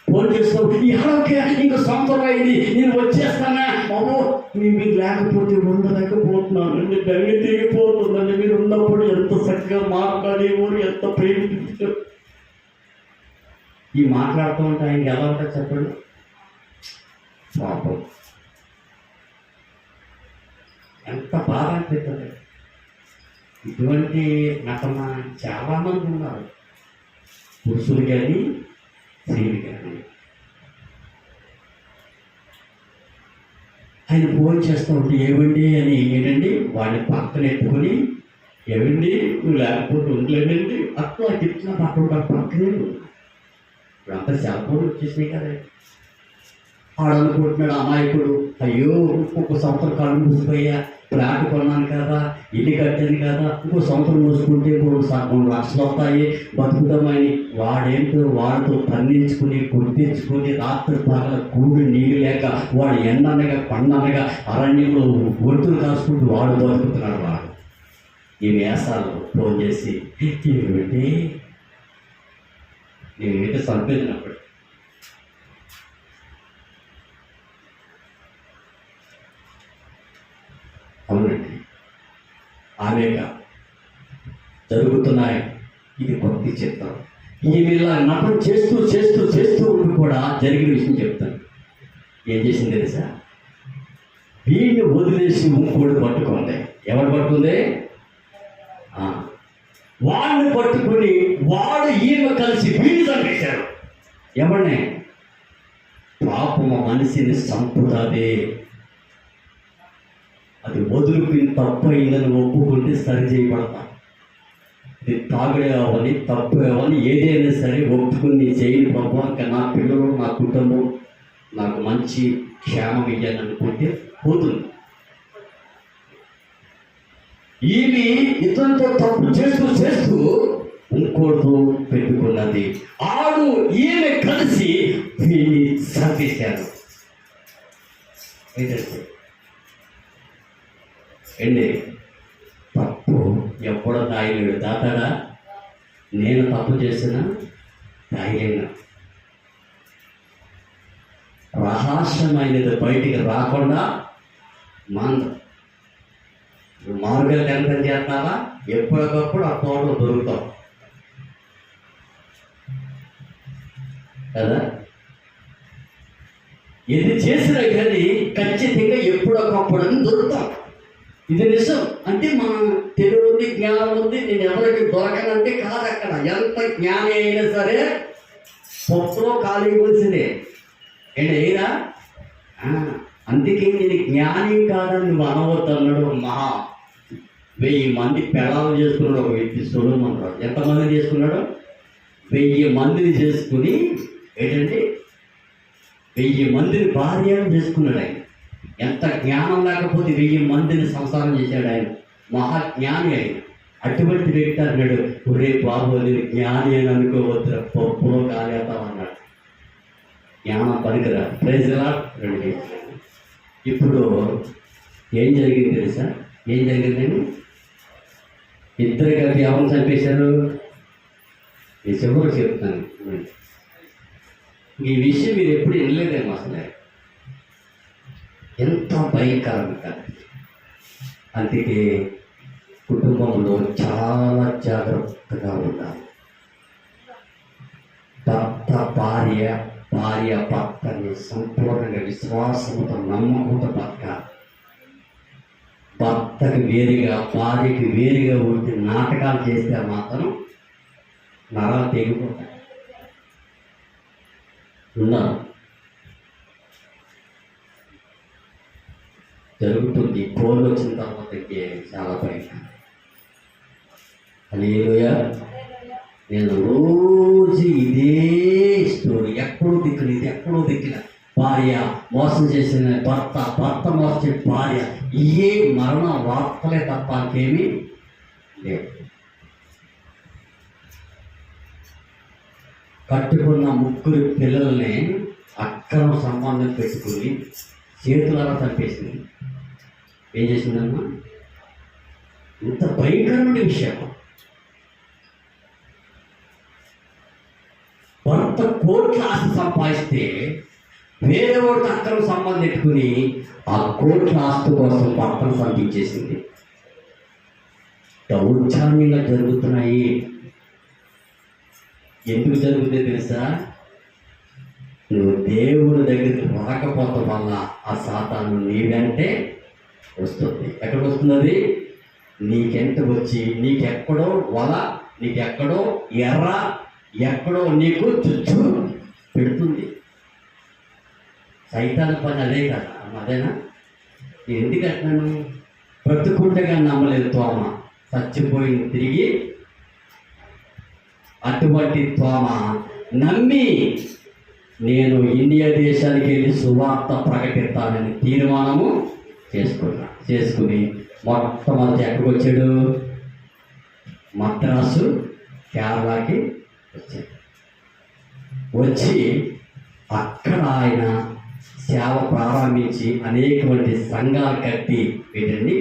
ఫోన్ చేస్తావు, ఇంకా సంవత్సరం అయింది నేను వచ్చేస్తానా బాబు, మీరు లేకపోతే ఉండలేకపోతున్నానండి, బెంగ తెగిపోతుందండి. మీరు ఉన్నప్పుడు ఎంత చక్కగా మాట్లాడేవారు, ఎంత ప్రేమించారు. ఈ మాట్లాడుతూ ఉంటే ఆయనకి ఎలా ఉంటుంది చెప్పండి. పాపం ఎంత బాధ అనిపిస్తుంది. ఇటువంటి నటన చాలామంది ఉన్నారు, పురుషులు కానీ స్త్రీలు కానీ. ఆయన ఫోన్ చేస్తూ ఉంటే ఏమండి అని ఏంటండి వాడిని పక్కన ఎత్తుకొని, ఏమండి నువ్వు లేకపోతే ఉండలేదండి అట్లా ఇట్లా పక్కనే. ఇప్పుడు అంతా సెల్ ఫోన్ వచ్చేసినాయి కదా. ఆడనుకుంటున్నాడు అమాయకుడు, అయ్యో ఇంకొక సంవత్సరం కళ్ళు మూసిపోయా, ఫ్లాట్ కొన్నాను కదా, ఇల్లు కట్టాను కదా, ఇంకో సంవత్సరం మూసుకుంటే 3 లక్షలు వస్తాయి, బతుకుతామని వాడేంటో వాడితో పన్నించుకుని కొట్టించుకొని రాత్రి పగల కూడి నీళ్ళు లేక వాడు ఎండనగా పండనగా అరణ్యంలో ఒడ్డులు కాసుకుంటూ వాడు బతుకుతున్నాడు. వాడు ఈ వేసాలు ఫోన్ చేసి ఏమిటి నేనైతే చంపేసినప్పుడు అవునండి ఆమెక జరుగుతున్నాయి. ఇది కొత్త చిత్రం. ఈమెలా నటన చేస్తూ చేస్తూ చేస్తూ ఉండి కూడా జరిగిన విషయం చెప్తాను. ఏం చేసింది తెలుసా? వీడిని వదిలేసి ఇంకోడు పట్టుకుంది. ఎవరు పట్టుకుంది? వాడిని పట్టుకుని వాడు ఈమె కలిసి వీడిని చంపేశారు. ఎవరిని? పాపము మనిషిని చంపుతాదే. అది వదులుకుని తప్పు అయిందని ఒప్పుకుంటే సరి చేయబడతా. ఇది తాగుడే అవ్వని తప్పు అవ్వని ఏదైనా సరే ఒప్పుకుని చేయని ప్రభు, ఇంకా నా పిల్లలు నా కుటుంబం నాకు మంచి క్షేమం ఇయ్యాలని అనుకుంటే పోతుంది. ఈమె ఇతరులతో తప్పు చేస్తూ చేస్తూ ఇంకోటితో పెట్టుకున్నది. ఆడు ఈమె కలిసి వీడిని చంపేశారు. ఏంటంటే ఏంటి తప్పు ఎప్పుడో తాగిలేడు తాతాడా? నేను తప్పు చేసిన తాగిలేనా? రహస్యమైనది బయటికి రాకుండా మార్గాలు ఎంత చేస్తావా? ఎప్పటికప్పుడు ఆ తోటలో దొరుకుతాం కదా. ఇది చేసినా కానీ ఖచ్చితంగా ఎప్పుడొకప్పుడని దొరుకుతాం. ఇది నిజం. అంటే మన తెలివి ఉంది, జ్ఞానం ఉంది, నేను ఎవరికి దొరకనంటే కాదు. అక్కడ ఎంత జ్ఞాని అయినా సరే పొట్టులో ఖాళీ ఇవ్వాల్సిందే. ఏంటి అయినా అందుకే నేను జ్ఞాని కాదని నువ్వు అనవద్దు అన్నాడు. 1000 మంది పెళ్ళాలు చేసుకున్నాడు ఒక వ్యక్తి. సొలొమోను రాజు ఎంతమందిని చేసుకున్నాడు? 1000 మందిని చేసుకుని ఏంటంటే 1000 మందిని భార్యను చేసుకున్నాడు ఆయన. ఎంత జ్ఞానం లేకపోతే 1000 మందిని సంసారం చేశాడు ఆయన. మహాజ్ఞాని ఆయన. అటువంటి వ్యక్తి అన్నాడు, ఒరే బాబు నేను జ్ఞాని అని అనుకోవద్దురా, పప్పులో కాలేతామన్నాడు. జ్ఞానం పనికిరా. Praise lord. ఇప్పుడు ఏం జరిగింది తెలుసా? ఏం జరిగిందని ఇద్దరు కలిపి ఎవరిని చంపేశారు? ఈ చివరికి చెప్తాను. ఈ విషయం మీరు ఎప్పుడు వినలేదేమో అసలే. ఎంత భయంకరంగా. అందుకే కుటుంబంలో చాలా జాగ్రత్తగా ఉండాలి. భర్త భార్య, భార్య భర్తని సంపూర్ణంగా విశ్వాసంతో నమ్మకంతో బతకాలి. భర్తకి వేరుగా భార్యకి వేరుగా ఉంటే నాటకాలు చేస్తే మాత్రం నరాలు తెగిపోతాయి. ఉన్నారు జరుగుతుంది. ఫోన్ వచ్చిన తర్వాత చాలా భయం. హల్లెలూయా. నేను రోజు ఇదే స్టోరీ, ఎక్కడో దిక్కున ఇది ఎక్కడో దిక్కున భార్య మోసం చేసిన భర్త, భర్త మోసం చేసిన భార్య, ఇవే మరణ వార్తలే తప్ప ఇంకేమీ లేవు. కట్టుకున్న 3 పిల్లల్ని అక్రమ సంబంధం పెట్టుకుని చేతులారా చంపేసింది. ఏం చేసిందమ్మా? ఇంత భయంకరమైన విషయం. భర్త కోట్ల ఆస్తి సంపాదిస్తే వేరే వాడితో అక్రమ సంబంధం పెట్టుకుని ఆ కోట్ల ఆస్తు కోసం భర్తను పంపించేసింది. దౌర్జన్యంగా జరుగుతున్నాయి. ఎందుకు జరుగుతుందో తెలుసా? నువ్వు దేవుని దగ్గరికి రాకపోవటం వల్ల ఆ సాతాను నీ వెంటే వస్తుంది. ఎక్కడికి వస్తున్నది? నీకెంట వచ్చి నీకెక్కడో వల, నీకెక్కడో ఎర్ర, ఎక్కడో నీకు చుచ్చు పెడుతుంది. సైతాన్ పని అదే కదా, అదేనా? ఎందుకంటున్నాను? బ్రతుకుండగా నమ్మలేదు తోమ, చచ్చిపోయింది తిరిగి. అటువంటి తోమ నమ్మి నేను ఇండియా దేశానికి వెళ్ళి సువార్త ప్రకటిస్తానని తీర్మానము చేసుకుని మొట్టమొదటి ఎక్కడికి వచ్చాడు? మద్రాసు, కేరళకి వచ్చాడు. వచ్చి అక్కడ ఆయన సేవ ప్రారంభించి అనేకమంది సంఘాలు కట్టి వీటిని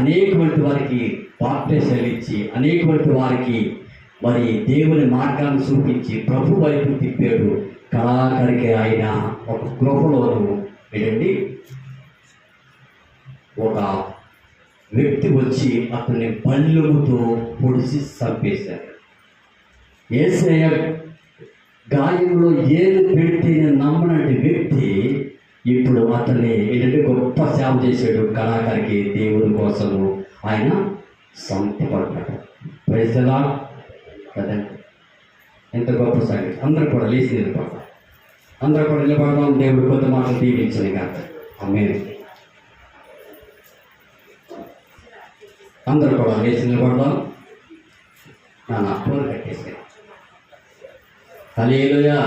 అనేకమంది వారికి బాప్టిజాలు ఇచ్చి అనేకమంది వారికి మరి దేవుని మార్గాన్ని చూపించి ప్రభు వైపు తిప్పాడు. కళాకరికి ఆయన ఒక గృహలోను ఏంటండి ఒక వ్యక్తి వచ్చి అతన్ని బల్లెముతో పొడిచి చంపేశాడు. యేసయ్య గాయంలో ఏలు పెడితే నమ్మనటి వ్యక్తి ఇప్పుడు అతన్ని ఏంటంటే గొప్ప సేవ చేశాడు. కళాకారికి దేవుని కోసము ఆయన సంతపడ్డాడు. ప్రైజ్లా కదండి, ఎంత గొప్ప సంగతి. అందరూ కూడా లేచి నిలబడతాం. అందరూ కూడా నిలబడదాం. దేవుడు కొత్త మాటలు దీవించని కాదు. ఆమేన్. అందరూ కూడా లేచి నిలబడదాం. నా అప్పులు కట్టేసాను. హల్లెలూయా.